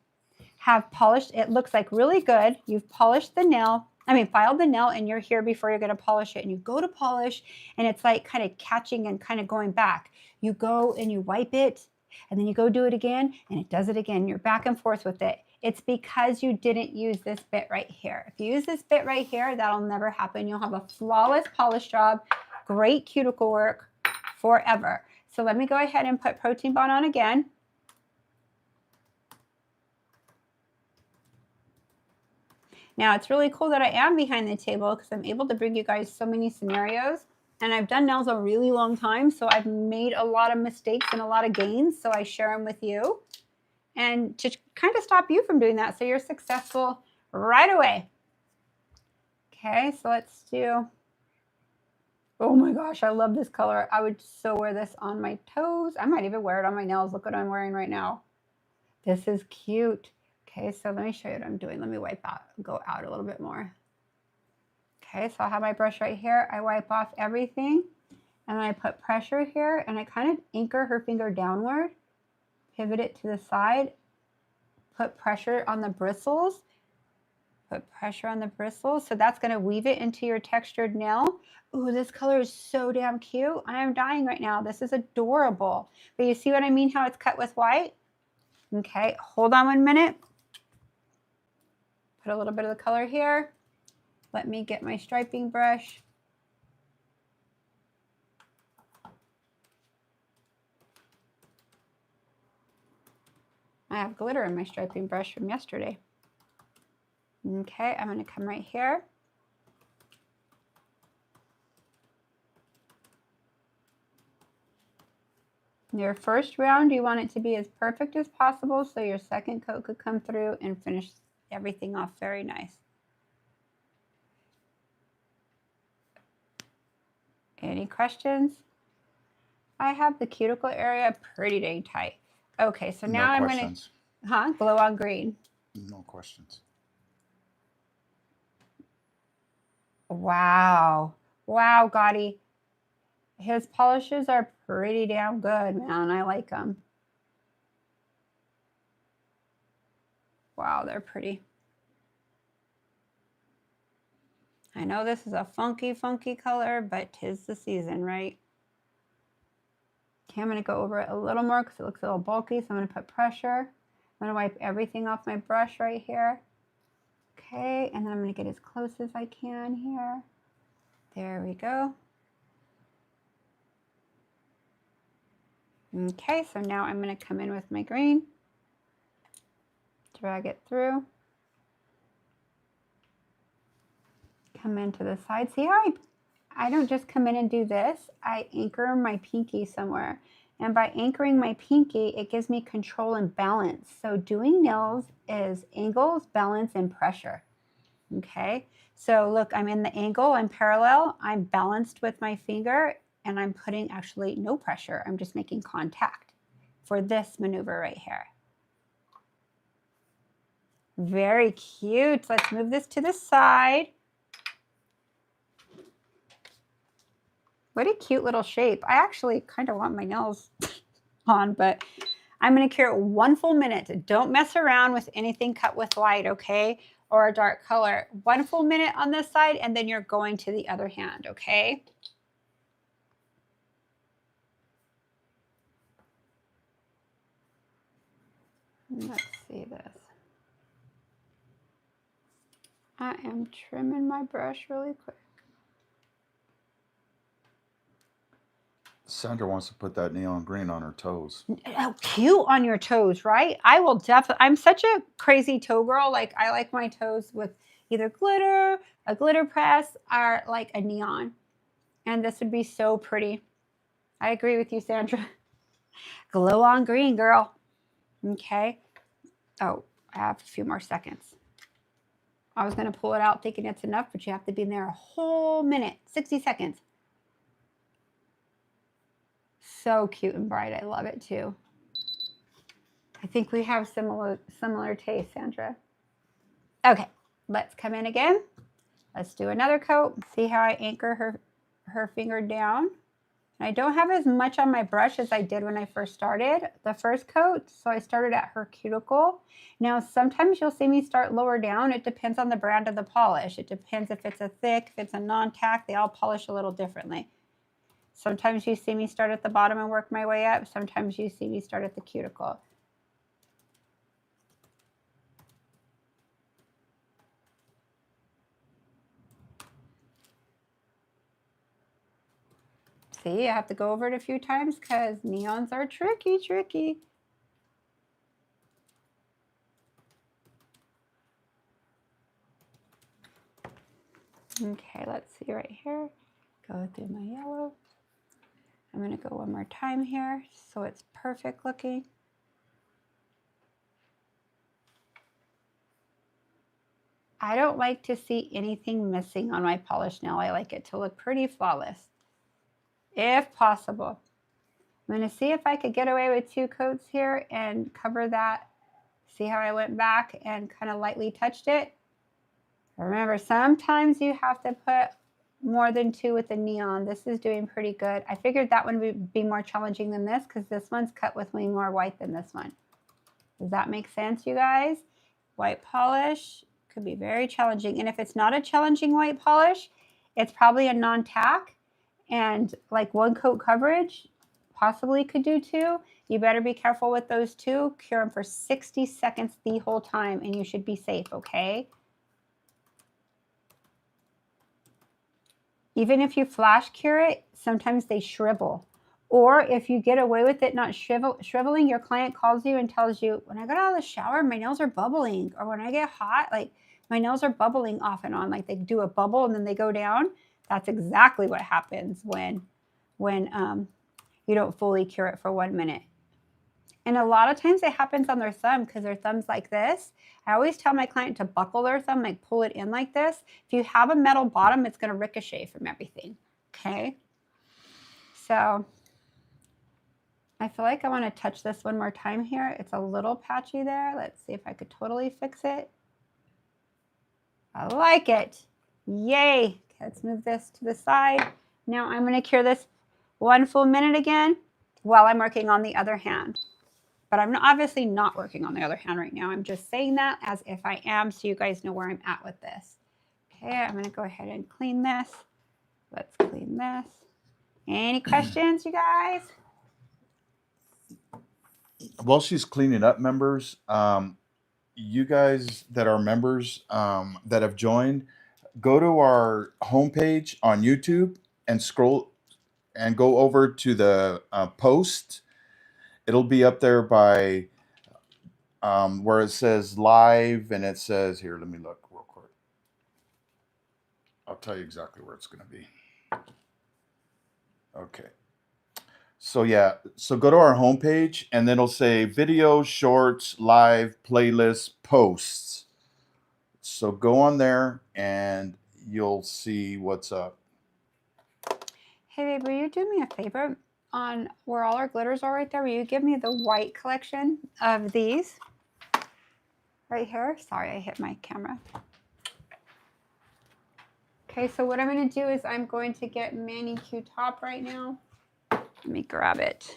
have polished? It looks like really good. You've polished the nail. Filed the nail and you're here before you're going to polish it. And you go to polish and it's like kind of catching and kind of going back. You go and you wipe it and then you go do it again and it does it again. You're back and forth with it. It's because you didn't use this bit right here. If you use this bit right here, that'll never happen. You'll have a flawless polish job, great cuticle work forever. So let me go ahead and put Protein Bond on again. Now, it's really cool that I am behind the table because I'm able to bring you guys so many scenarios. And I've done nails a really long time, so I've made a lot of mistakes and a lot of gains, so I share them with you. And to kind of stop you from doing that so you're successful right away. Okay, so let's do... Oh my gosh, I love this color. I would so wear this on my toes. I might even wear it on my nails. Look what I'm wearing right now. This is cute. Okay, so let me show you what I'm doing. Let me go out a little bit more. Okay, so I'll have my brush right here. I wipe off everything and I put pressure here and I kind of anchor her finger downward, pivot it to the side, put pressure on the bristles, So that's going to weave it into your textured nail. Ooh, this color is so damn cute. I am dying right now. This is adorable. But you see what I mean, how it's cut with white? Okay, hold on 1 minute. Put a little bit of the color here. Let me get my striping brush. I have glitter in my striping brush from yesterday. Okay, I'm going to come right here. Your first round, you want it to be as perfect as possible so your second coat could come through and finish everything off very nice. Any questions? I have the cuticle area pretty dang tight. Okay, so now No I'm questions. gonna, glow on green. No questions. Wow. Wow, Gotti. His polishes are pretty damn good, man. I like them. Wow, they're pretty. I know this is a funky, funky color, but 'tis the season, right? Okay, I'm going to go over it a little more because it looks a little bulky, so I'm going to put pressure. I'm going to wipe everything off my brush right here. Okay, and then I'm going to get as close as I can here. There we go. Okay, so now I'm going to come in with my green, drag it through, come into the side. See how I don't just come in and do this. I anchor my pinky somewhere. And by anchoring my pinky, it gives me control and balance. So doing nails is angles, balance, and pressure. Okay, so look, I'm in the angle, I'm parallel, I'm balanced with my finger, and I'm putting actually no pressure. I'm just making contact for this maneuver right here. Very cute. Let's move this to the side. What a cute little shape. I actually kind of want my nails on, but I'm going to cure it 1 full minute. Don't mess around with anything cut with light, okay? Or a dark color. 1 full minute on this side, and then you're going to the other hand, okay? Let's see this. I am trimming my brush really quick. Sandra wants to put that neon green on her toes. Oh, cute on your toes, right? I will definitely, I'm such a crazy toe girl. Like, I like my toes with either glitter, a glitter press, or like a neon. And this would be so pretty. I agree with you, Sandra. Glow on green, girl. Okay. Oh, I have a few more seconds. I was going to pull it out thinking it's enough, but you have to be in there a whole minute, 60 seconds. So cute and bright. I love it too. I think we have similar taste, Sandra. Okay, let's come in again. Let's do another coat. See how I anchor her finger down? I don't have as much on my brush as I did when I first started the first coat. So I started at her cuticle. Now, sometimes you'll see me start lower down. It depends on the brand of the polish. It depends if it's a thick, if it's a non-tack. They all polish a little differently. Sometimes you see me start at the bottom and work my way up. Sometimes you see me start at the cuticle. See, I have to go over it a few times because neons are tricky, tricky. Okay, let's see right here. Go through my yellow. I'm going to go one more time here so it's perfect looking. I don't like to see anything missing on my polished nail. I like it to look pretty flawless, if possible. I'm going to see if I could get away with 2 coats here and cover that. See how I went back and kind of lightly touched it? Remember, sometimes you have to put more than 2 with the neon. This is doing pretty good. I figured that one would be more challenging than this because this one's cut with way more white than this one. Does that make sense, you guys? White polish could be very challenging. And if it's not a challenging white polish, it's probably a non-tack. And like 1 coat coverage, possibly could do 2. You better be careful with those 2. Cure them for 60 seconds the whole time, and you should be safe, okay? Even if you flash cure it, sometimes they shrivel. Or if you get away with it not shriveling, your client calls you and tells you, when I got out of the shower, my nails are bubbling. Or when I get hot, like my nails are bubbling off and on. Like they do a bubble and then they go down. That's exactly what happens when you don't fully cure it for 1 minute. And a lot of times it happens on their thumb because their thumb's like this. I always tell my client to buckle their thumb, like pull it in like this. If you have a metal bottom, it's going to ricochet from everything. Okay. So I feel like I want to touch this one more time here. It's a little patchy there. Let's see if I could totally fix it. I like it. Yay. Okay, let's move this to the side. Now I'm going to cure this 1 full minute again while I'm working on the other hand. But I'm obviously not working on the other hand right now. I'm just saying that as if I am, so you guys know where I'm at with this. Okay, I'm going to go ahead and clean this. Let's clean this. Any questions, you guys? While she's cleaning up, members, you guys that are members that have joined, go to our homepage on YouTube and scroll and go over to the post. It'll be up there by where it says live, and it says here. Let me look real quick. I'll tell you exactly where it's going to be. Okay. So yeah, so go to our homepage, and then it'll say videos, shorts, live, playlists, posts. So go on there, and you'll see what's up. Hey, babe, will you do me a favor on where all our glitters are right there? Will you give me the white collection of these right here? Sorry, I hit my camera. Okay, so what I'm going to do is I'm going to get Manny Q Top right now. Let me grab it.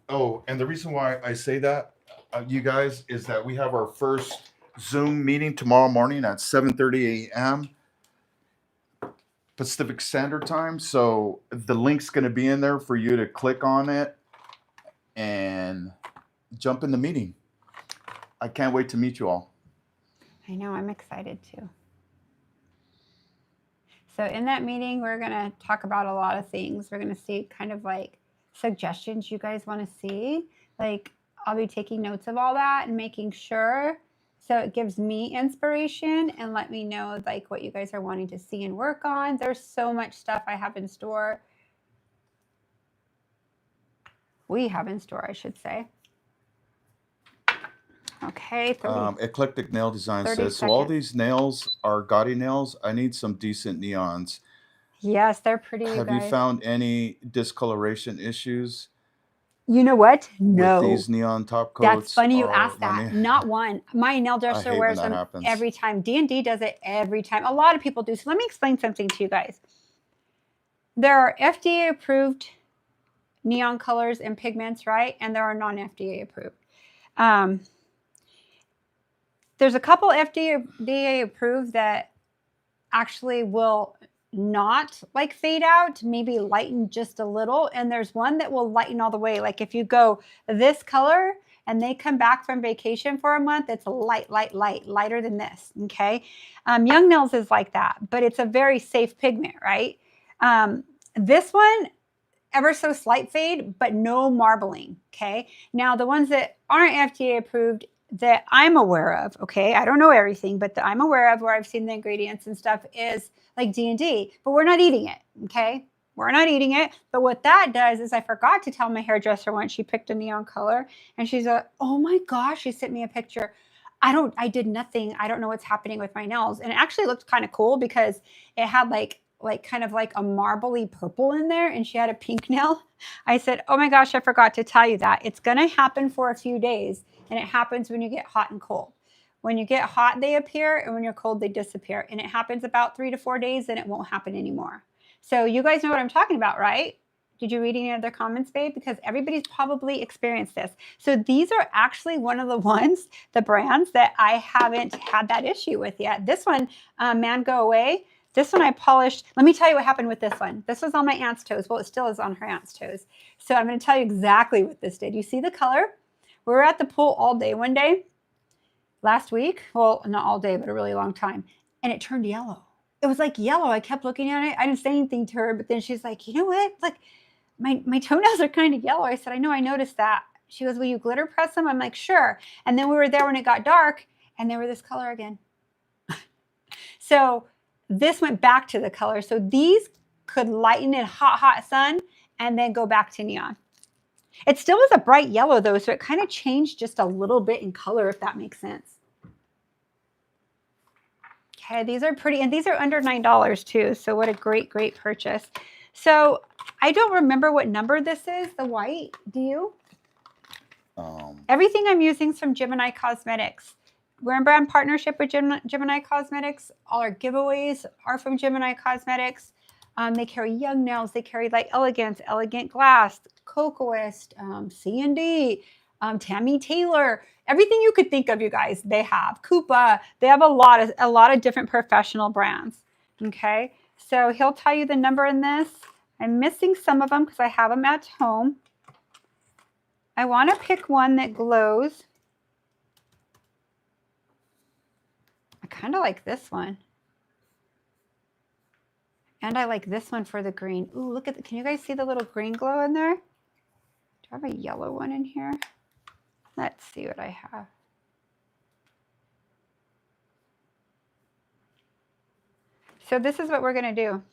Oh, and the reason why I say that, you guys, is that we have our first Zoom meeting tomorrow morning at 7:30 a.m. Pacific Standard Time. So the link's going to be in there for you to click on it and jump in the meeting. I can't wait to meet you all. I know, I'm excited too. So in that meeting, we're going to talk about a lot of things. We're going to see kind of like suggestions you guys want to see. Like I'll be taking notes of all that and making sure. So it gives me inspiration and let me know like what you guys are wanting to see and work on. There's so much stuff I have in store. We have in store, I should say. Okay. Eclectic Nail Design says, so all these nails are gaudy nails. I need some decent neons. Yes, they're pretty, you Have guys. you found any discoloration issues? You know what? No. With these neon top coats. That's funny you asked that. Not one. My nail dresser wears them every time. D&D does it every time. A lot of people do. So let me explain something to you guys. There are FDA approved neon colors and pigments, right? And there are non-FDA approved. There's a couple FDA approved that actually will not like fade out, maybe lighten just a little. And there's one that will lighten all the way. Like if you go this color and they come back from vacation for a month, it's lighter than this, okay? Young Nails is like that, but it's a very safe pigment, right? This one, ever so slight fade, but no marbling, okay? Now the ones that aren't FDA approved that I'm aware of, okay, I don't know everything, but that I'm aware of where I've seen the ingredients and stuff is like D&D, but we're not eating it, okay? We're not eating it, but what that does is I forgot to tell my hairdresser once she picked a neon color, and she's like, oh my gosh, she sent me a picture. I did nothing. I don't know what's happening with my nails. And it actually looked kind of cool because it had like kind of like a marbly purple in there, and she had a pink nail. I said, oh my gosh, I forgot to tell you that. It's going to happen for a few days, and it happens when you get hot and cold. When you get hot, they appear, and when you're cold, they disappear. And it happens about 3 to 4 days, and it won't happen anymore. So you guys know what I'm talking about, right? Did you read any other comments, babe? Because everybody's probably experienced this. So these are actually one of the ones, the brands that I haven't had that issue with yet. This one, Man Go Away. This one I polished. Let me tell you what happened with this one. This was on my aunt's toes. Well, it still is on her aunt's toes. So I'm going to tell you exactly what this did. You see the color? We were at the pool all day one day last week. Well, not all day, but a really long time. And it turned yellow. It was like yellow. I kept looking at it. I didn't say anything to her, but then she's like, you know what? Like my toenails are kind of yellow. I said, I know, I noticed that. She goes, will you glitter press them? I'm like, sure. And then we were there when it got dark, and they were this color again. So this went back to the color. So these could lighten in hot, hot sun and then go back to neon. It still was a bright yellow though, so it kind of changed just a little bit in color, if that makes sense. Okay, these are pretty, and these are under $9 too. So what a great, great purchase. So I don't remember what number this is, the white. Do you? Everything I'm using is from Gemini Cosmetics. We're in brand partnership with Gemini Cosmetics. All our giveaways are from Gemini Cosmetics. They carry Young Nails. They carry like Elegance, Elegant Glass, Cocoist, C&D, Tammy Taylor. Everything you could think of, you guys, they have. Koopa. They have a lot of different professional brands. Okay, so he'll tell you the number in this. I'm missing some of them because I have them at home. I want to pick one that glows. I kind of like this one. And I like this one for the green. Ooh, look at can you guys see the little green glow in there? Do I have a yellow one in here? Let's see what I have. So this is what we're going to do.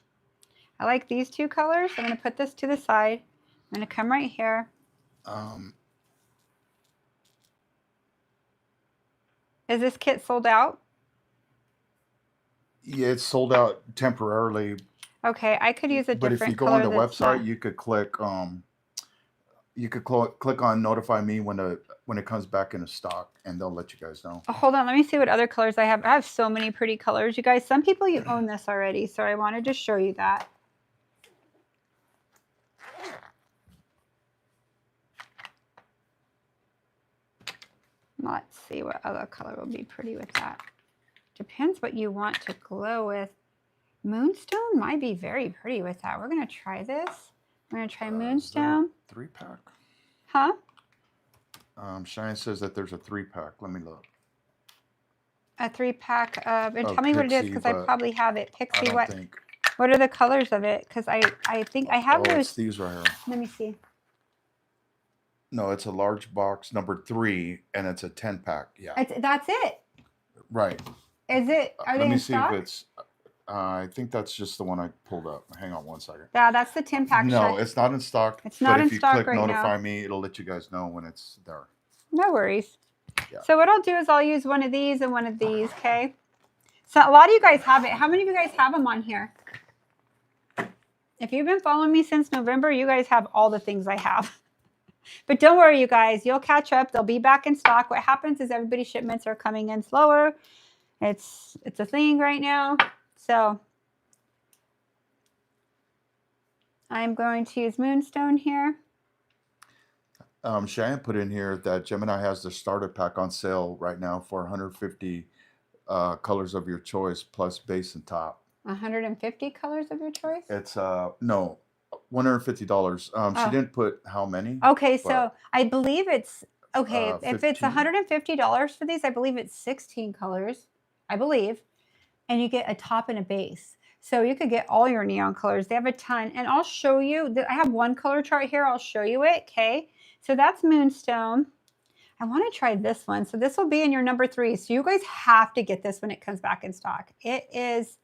I like these two colors. I'm going to put this to the side. I'm going to come right here. Is this kit sold out? Yeah, it's sold out temporarily. Okay, I could use a different color. But if you go on the website, you could click click on notify me when it comes back into stock, and they'll let you guys know. Oh, hold on, let me see what other colors I have. I have so many pretty colors, you guys. Some people, you own this already, so I wanted to show you that. Let's see what other color will be pretty with that. Depends what you want to glow with. Moonstone might be very pretty with that. We're going to try this. We're going to try Moonstone. 3-pack? Huh? Cheyenne says that there's a 3-pack. Let me look. A 3-pack of, and tell me what it is, because I probably have it. Pixie, what are the colors of it? Because I think I have those. It's these right here. Let me see. No, it's a large box, number 3, and it's a 10-pack. Yeah. That's it. Right. Is it? Are they in stock? Let me see if it's. I think that's just the one I pulled up. Hang on one second. Yeah, that's the 10-pack. No, it's not in stock. It's not in stock right now. If you click notify me, it'll let you guys know when it's there. No worries. Yeah. So what I'll do is I'll use one of these and one of these, okay? So a lot of you guys have it. How many of you guys have them on here? If you've been following me since November, you guys have all the things I have. But don't worry, you guys. You'll catch up. They'll be back in stock. What happens is everybody's shipments are coming in slower. It's a thing right now. So I'm going to use Moonstone here. Cheyenne put in here that Gemini has the starter pack on sale right now for 150 colors of your choice plus base and top. 150 colors of your choice? It's no, $150. She didn't put how many. Okay, so I believe it's okay. If it's $150 for these, I believe it's 16 colors. I believe, and you get a top and a base. So you could get all your neon colors. They have a ton, and I'll show you. I have one color chart here. I'll show you it. Okay, so that's Moonstone. I want to try this one. So this will be in your number 3. So you guys have to get this when it comes back in stock. It is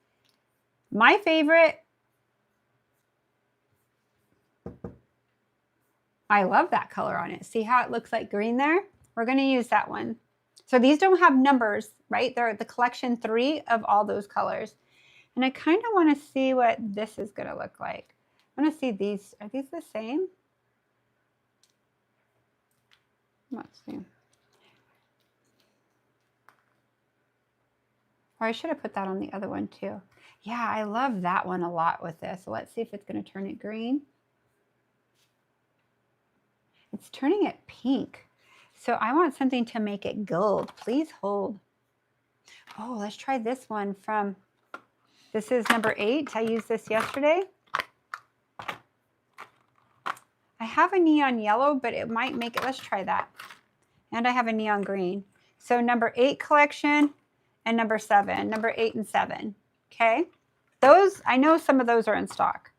my favorite. I love that color on it. See how it looks like green there? We're going to use that one. So these don't have numbers, right? They're the collection 3 of all those colors. And I kind of want to see what this is going to look like. I want to see these. Are these the same? Let's see. Or I should have put that on the other one too. Yeah, I love that one a lot with this. So let's see if it's going to turn it green. It's turning it pink. So I want something to make it gold. Please hold. Oh, let's try this one from, this is number 8. I used this yesterday. I have a neon yellow, but it might make it, let's try that. And I have a neon green. So number 8 collection and number 7, number 8 and 7. Okay. Those, I know some of those are in stock.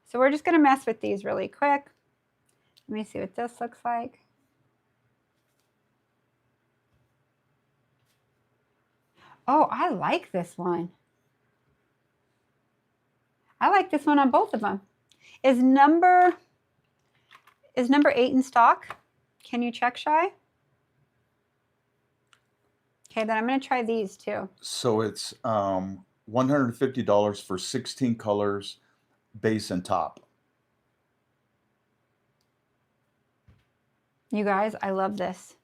So we're just going to mess with these really quick. Let me see what this looks like. Oh, I like this one. I like this one on both of them. Is number 8 in stock? Can you check, Shy? Okay, then I'm going to try these too. So it's $150 for 16 colors base and top. You guys, I love this.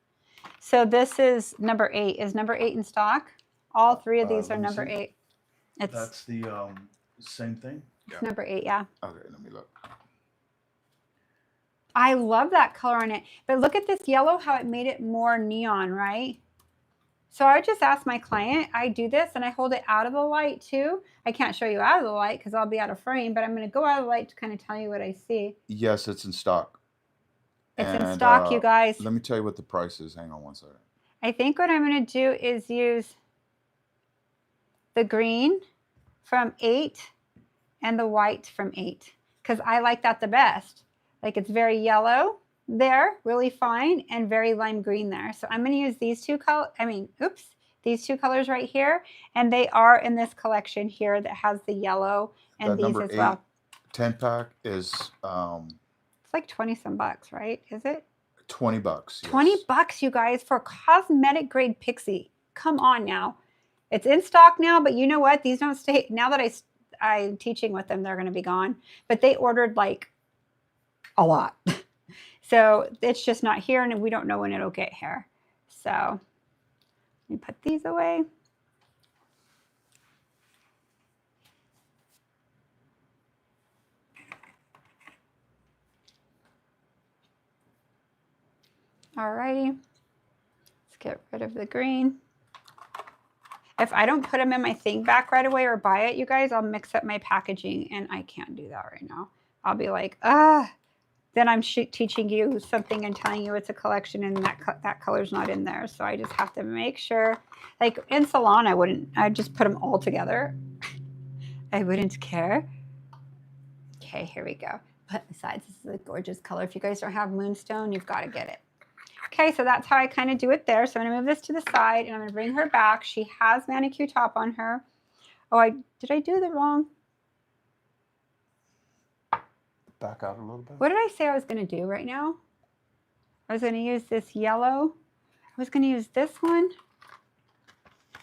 So this is number 8. Is number 8 in stock? All 3 of these are number 8. That's the same thing? It's number 8, yeah. Okay, let me look. I love that color on it. But look at this yellow, how it made it more neon, right? So I just asked my client, I do this and I hold it out of the light too. I can't show you out of the light because I'll be out of frame, but I'm going to go out of the light to kind of tell you what I see. Yes, it's in stock. It's in stock, you guys. Let me tell you what the price is. Hang on one second. I think what I'm going to do is use the green from 8 and the white from 8 because I like that the best. Like it's very yellow there, really fine, and very lime green there. So I'm going to use these two these two colors right here, and they are in this collection here that has the yellow and these as well. 10-pack is it's like 20 some bucks, right? Is it? $20. Yes. 20 bucks, you guys, for cosmetic grade pixie. Come on now. It's in stock now, but you know what? These don't stay. Now that I'm teaching with them, they're going to be gone. But they ordered like a lot. So it's just not here, and we don't know when it'll get here. So let me put these away. Alrighty, let's get rid of the green. If I don't put them in my thing back right away or buy it, you guys, I'll mix up my packaging, and I can't do that right now. I'll be like, then I'm teaching you something and telling you it's a collection, and that color's not in there. So I just have to make sure. Like in salon, I'd just put them all together. I wouldn't care. Okay, here we go. But besides, this is a gorgeous color. If you guys don't have Moonstone, you've got to get it. Okay, so that's how I kind of do it there. So I'm going to move this to the side, and I'm going to bring her back. She has manicure top on her. Oh, did I do the wrong? Back out a little bit. What did I say I was going to do right now? I was going to use this yellow. I was going to use this one.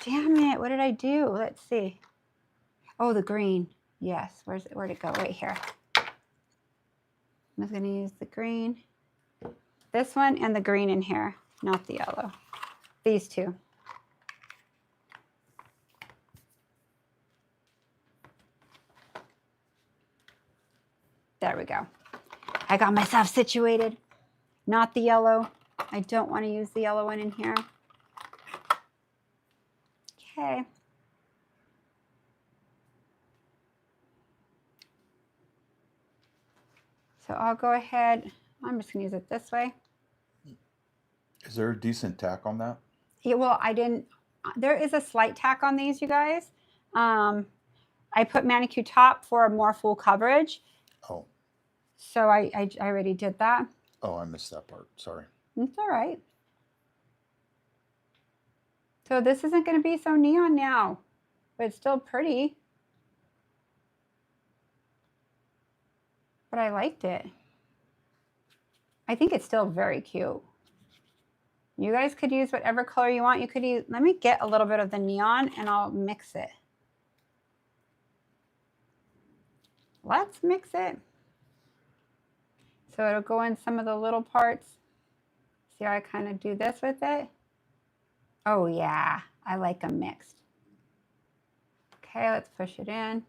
Damn it. What did I do? Let's see. Oh, the green. Yes. Where'd it go? Right here. I was going to use the green. This one and the green in here, not the yellow. These two. There we go. I got myself situated. Not the yellow. I don't want to use the yellow one in here. Okay. So I'll go ahead. I'm just going to use it this way. Is there a decent tack on that? Yeah, well, there is a slight tack on these, you guys. I put manicure top for a more full coverage. Oh. So I already did that. Oh, I missed that part. Sorry. It's all right. So this isn't going to be so neon now, but it's still pretty. But I liked it. I think it's still very cute. You guys could use whatever color you want. You could use, let me get a little bit of the neon and I'll mix it. Let's mix it. So it'll go in some of the little parts. See how I kind of do this with it? Oh yeah, I like them mixed. Okay, let's push it in.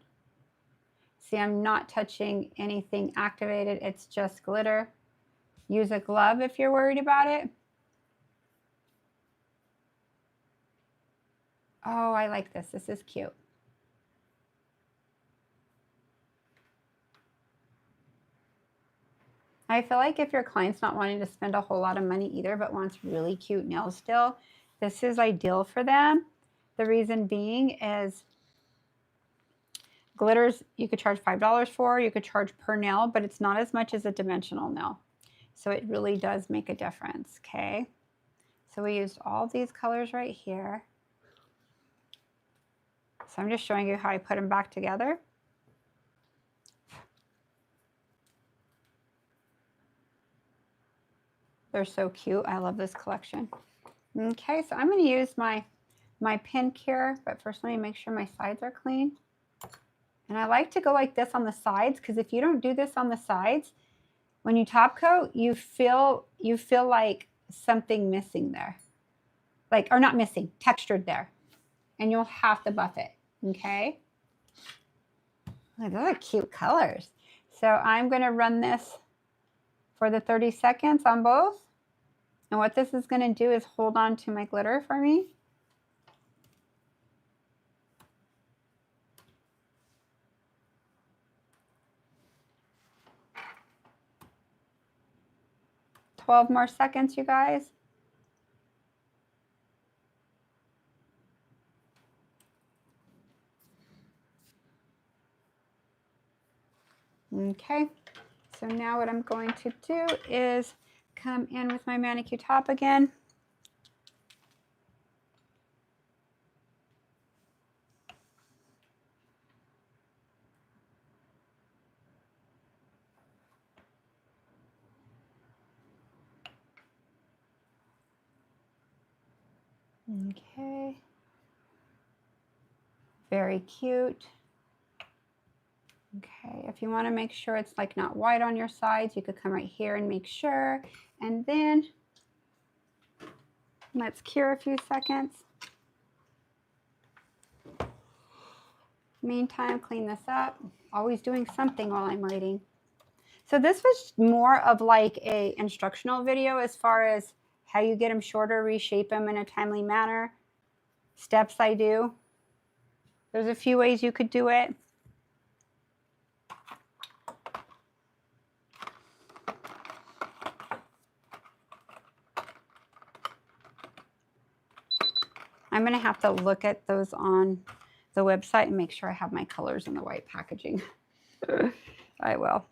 See, I'm not touching anything activated. It's just glitter. Use a glove if you're worried about it. Oh, I like this. This is cute. I feel like if your client's not wanting to spend a whole lot of money either, but wants really cute nails still, this is ideal for them. The reason being is glitters you could charge $5 for, you could charge per nail, but it's not as much as a dimensional nail. So it really does make a difference, okay? So we used all these colors right here. So I'm just showing you how I put them back together. They're so cute. I love this collection. Okay, so I'm going to use my pink here, but first let me make sure my sides are clean. And I like to go like this on the sides, because if you don't do this on the sides, when you top coat, you feel like something missing there. Like, or not missing, textured there. And you'll have to buff it, okay? Look, those are cute colors. So I'm going to run this for the 30 seconds on both. And what this is going to do is hold on to my glitter for me. $12 more seconds, you guys. Okay, so now what I'm going to do is come in with my manicure top again. Okay, very cute. Okay, if you want to make sure it's like not white on your sides, you could come right here and make sure. And then let's cure a few seconds. Meantime, clean this up. Always doing something while I'm writing. So this was more of like a instructional video as far as how you get them shorter, reshape them in a timely manner. Steps I do. There's a few ways you could do it. I'm going to have to look at those on the website and make sure I have my colors in the right packaging. I will.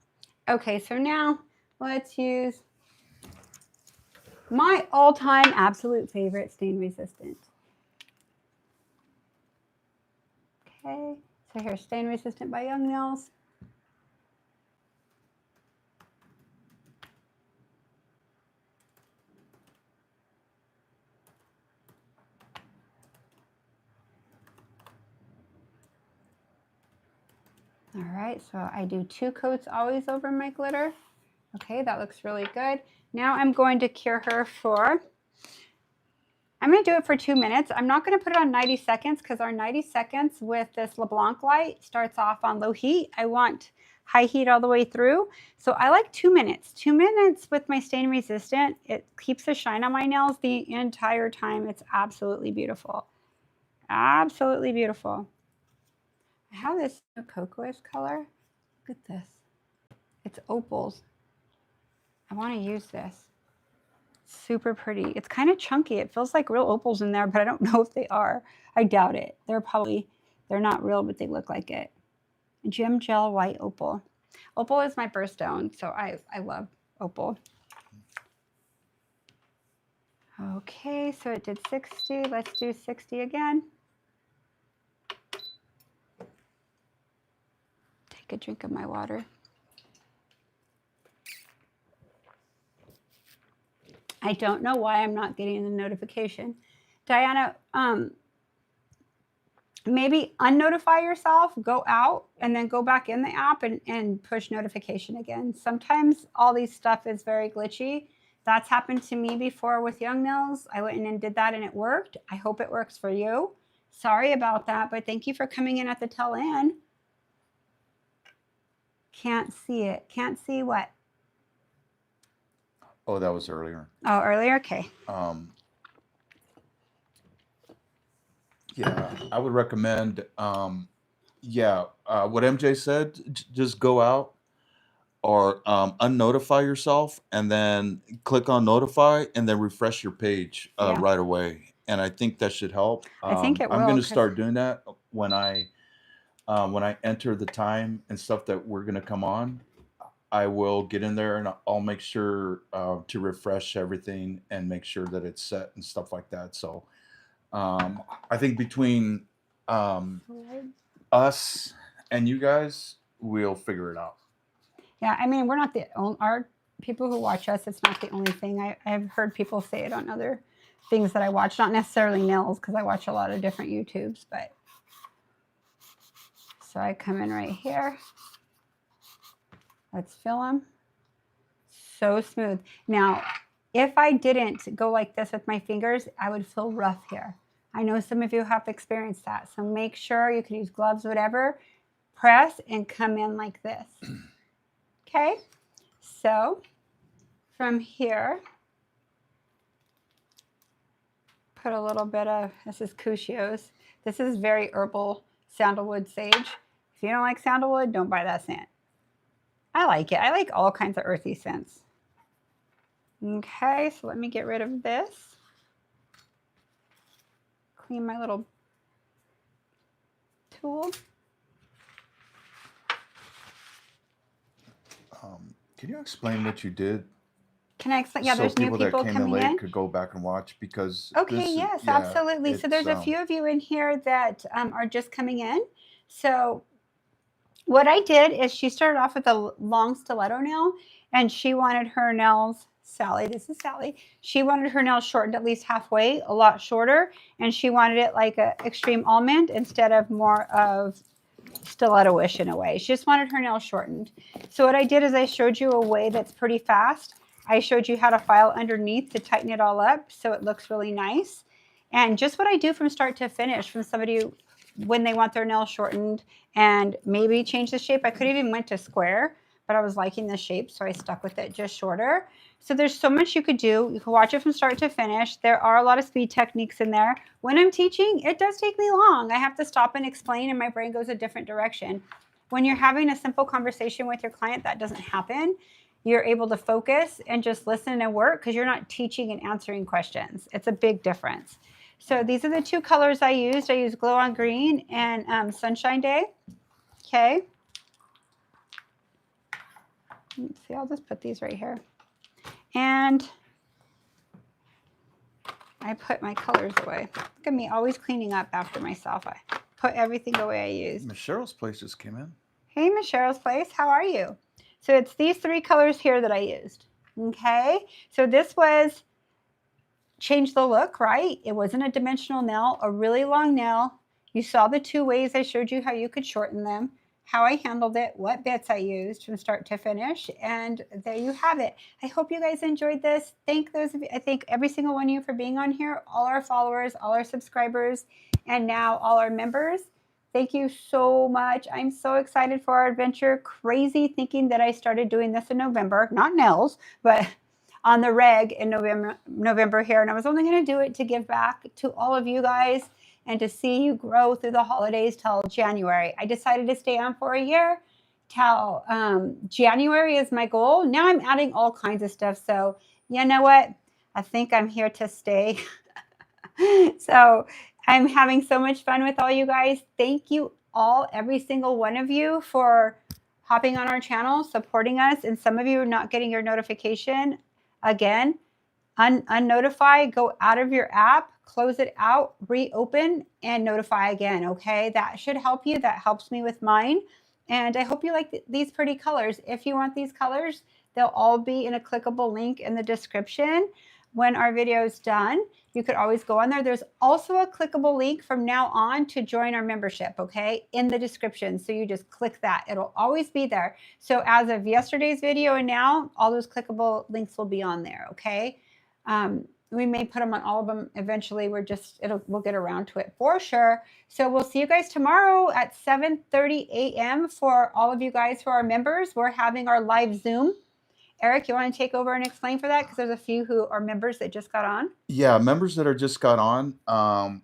Okay, so now let's use my all-time absolute favorite stain resistant. Okay, so here's Stain Resistant by Young Nails. All right, so I do 2 coats always over my glitter. Okay, that looks really good. Now I'm going to cure her for, I'm going to do it for 2 minutes. I'm not going to put it on 90 seconds because our 90 seconds with this LeBlanc light starts off on low heat. I want high heat all the way through. So I like 2 minutes. 2 minutes with my stain resistant. It keeps the shine on my nails the entire time. It's absolutely beautiful. Absolutely beautiful. I have this cocoa-ish color. Look at this. It's opals. I want to use this. Super pretty. It's kind of chunky. It feels like real opals in there, but I don't know if they are. I doubt it. They're not real, but they look like it. Gem Gel White Opal. Opal is my birthstone, so I love opal. Okay, so it did 60. Let's do 60 again. Take a drink of my water. I don't know why I'm not getting the notification. Diana, maybe unnotify yourself, go out, and then go back in the app and push notification again. Sometimes all these stuff is very glitchy. That's happened to me before with Young Nails. I went in and did that and it worked. I hope it works for you. Sorry about that, but thank you for coming in at the tail end. Can't see it. Can't see what? Oh, that was earlier. Oh, earlier? Okay. Yeah, I would recommend, what MJ said, just go out or unnotify yourself and then click on notify and then refresh your page Yeah. right away. And I think that should help. I think it will. I'm going to start doing that when I enter the time and stuff that we're going to come on. I will get in there and I'll make sure to refresh everything and make sure that it's set and stuff like that. So I think between us and you guys, we'll figure it out. Yeah, I mean, we're not the only, our people who watch us, it's not the only thing. I've heard people say it on other things that I watch, not necessarily nails, because I watch a lot of different YouTubes, but So I come in right here. Let's fill them. So smooth. Now, if I didn't go like this with my fingers, I would feel rough here. I know some of you have experienced that. So make sure you can use gloves, whatever. Press and come in like this. Okay? So from here, put a little bit of, this is Cuscio's. This is very herbal sandalwood sage. If you don't like sandalwood, don't buy that scent. I like it. I like all kinds of earthy scents. Okay, so let me get rid of this. Clean my little tool. Can you explain what you did? Can I explain? Yeah, So there's new people that people came coming in late in. could go back and watch, because Okay, yes, absolutely. So there's a few of you in here that are just coming in. So what I did is she started off with a long stiletto nail, and she wanted her nails, Sally, this is Sally, she wanted her nails shortened at least halfway, a lot shorter, and she wanted it like an extreme almond instead of more of stiletto-ish in a way. She just wanted her nails shortened. So what I did is I showed you a way that's pretty fast. I showed you how to file underneath to tighten it all up so it looks really nice. And just what I do from start to finish from somebody when they want their nails shortened and maybe change the shape. I could even went to square, but I was liking the shape, so I stuck with it just shorter. So there's so much you could do. You can watch it from start to finish. There are a lot of speed techniques in there. When I'm teaching, it does take me long. I have to stop and explain, and my brain goes a different direction. When you're having a simple conversation with your client, that doesn't happen. You're able to focus and just listen and work because you're not teaching and answering questions. It's a big difference. So these are the two colors I used. I used Glow on Green and Sunshine Day. Okay. Let's see, I'll just put these right here. And I put my colors away. Look at me always cleaning up after myself. I put everything away I used. Miss Cheryl's place just came in. Hey, Miss Cheryl's place. How are you? So it's these three colors here that I used. Okay. So this was change the look, right? It wasn't a dimensional nail, a really long nail. You saw the two ways I showed you how you could shorten them, how I handled it, what bits I used from start to finish, and there you have it. I hope you guys enjoyed this. Thank those of you, I thank every single one of you for being on here, all our followers, all our subscribers, and now all our members. Thank you so much. I'm so excited for our adventure. Crazy thinking that I started doing this in November, not nails, but on the reg in November here. And I was only going to do it to give back to all of you guys and to see you grow through the holidays till January. I decided to stay on for a year till January is my goal. Now I'm adding all kinds of stuff. So you know what? I think I'm here to stay. So I'm having so much fun with all you guys. Thank you all, every single one of you, for hopping on our channel, supporting us. And some of you are not getting your notification. Again, unnotify, go out of your app, close it out, reopen, and notify again, okay? That should help you. That helps me with mine. And I hope you like these pretty colors. If you want these colors, they'll all be in a clickable link in the description. When our video is done, you could always go on there. There's also a clickable link from now on to join our membership, okay, in the description. So you just click that. It'll always be there. So as of yesterday's video and now, all those clickable links will be on there, okay? We may put them on all of them eventually. We'll get around to it for sure. So we'll see you guys tomorrow at 7:30 a.m. for all of you guys who are members. We're having our live Zoom. Eric, you want to take over and explain for that? Because there's a few who are members that just got on. Yeah, members that are just got on.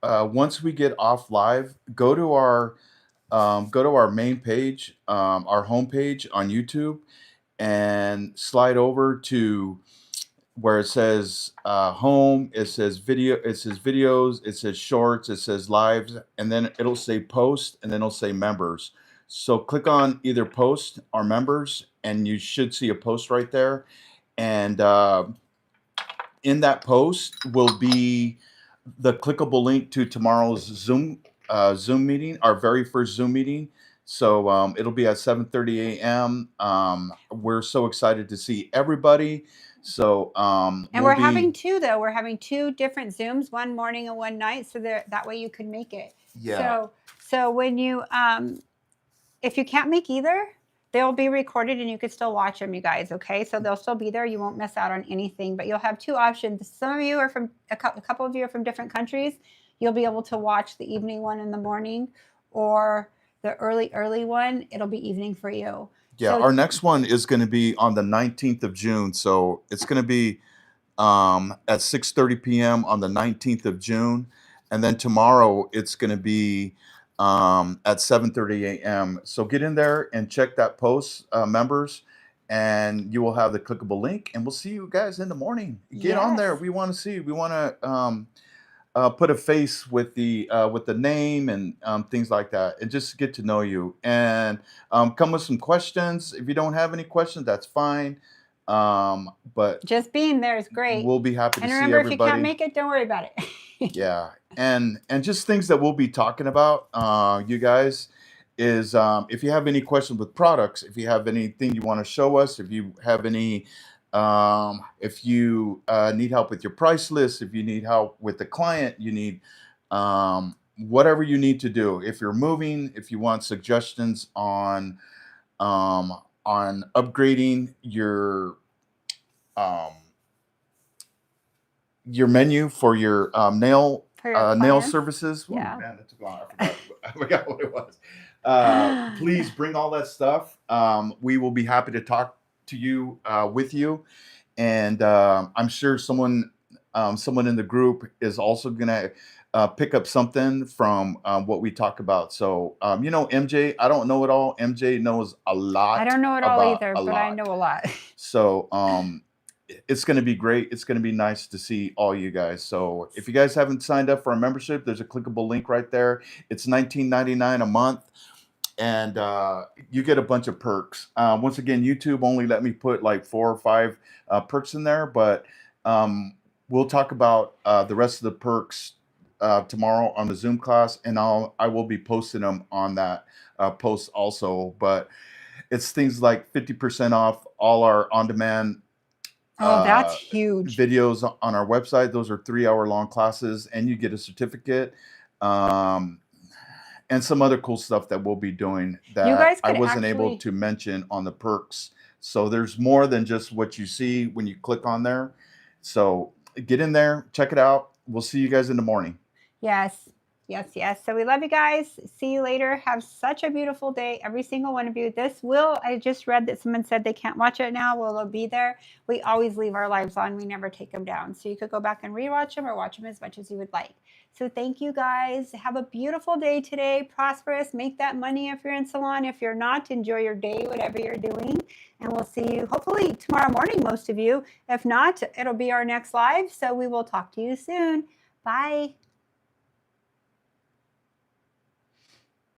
Once we get off live, go to our main page, our homepage on YouTube, and slide over to where it says home. It says video. It says videos. It says shorts. It says lives, and then it'll say post, and then it'll say members. So click on either post or members, and you should see a post right there. And in that post will be the clickable link to tomorrow's Zoom meeting, our very first Zoom meeting. So it'll be at 7:30 a.m. We're so excited to see everybody. So and we're having two though. We're having two different Zooms, one morning and one night, so that way you can make it. Yeah. So when you, if you can't make either, they'll be recorded and you can still watch them, you guys. Okay, so they'll still be there. You won't miss out on anything. But you'll have two options. Some of you are from a couple of you are from different countries. You'll be able to watch the evening one in the morning, or the early one. It'll be evening for you. Yeah, So our next one is going to be on the 19th of June. So it's going to be at 6:30 p.m. on the 19th of June. And then tomorrow it's going to be at 7:30 a.m. So get in there and check that post, members, and you will have the clickable link. And we'll see you guys in the morning. Get on there. yes, We want to see. We want to put a face with the name and things like that, and just get to know you. And come with some questions. If you don't have any questions, that's fine. But just being there is great. we'll be happy to And see remember, if you can't everybody. make it, don't worry about it. Yeah, and just things that we'll be talking about, you guys, is if you have any questions with products, if you have anything you want to show us, if you have any, if you need help with your price list, if you need help with the client, you need whatever you need to do. If you're moving, if you want suggestions on upgrading um, your menu for your nail For your nail clients. services. Ooh, Yeah. man, that took long. I forgot what it was. Please bring all that stuff. We will be happy to talk to you with you, and I'm sure someone in the group is also gonna pick up something from what we talk about. So MJ, I don't know it all. MJ knows a lot. I don't know it all about either, a but I lot. know a lot. So it's going to be great. It's going to be nice to see all you guys. So if you guys haven't signed up for a membership, there's a clickable link right there. It's $19.99 a month, and you get a bunch of perks. Once again, YouTube only let me put like 4 or 5 perks in there, but we'll talk about the rest of the perks tomorrow on the Zoom class, and I will be posting them on that post also. But it's things like 50% off all our on-demand Oh, that's huge. videos on our website. Those are 3-hour long classes, and you get a certificate, and some other cool stuff that we'll be doing You that guys I could wasn't able actually, to mention on the perks. So there's more than just what you see when you click on there. So get in there, check it out. We'll see you guys in the morning. yes, yes, yes. So we love you guys. See you later. Have such a beautiful day, every single one of you. I just read that someone said they can't watch it now. Well, it'll be there. We always leave our lives on. We never take them down. So you could go back and rewatch them or watch them as much as you would like. So thank you guys. Have a beautiful day today. Prosperous. Make that money if you're in salon. If you're not, enjoy your day, whatever you're doing. And we'll see you hopefully tomorrow morning, most of you. If not, it'll be our next live. So we will talk to you soon. Bye.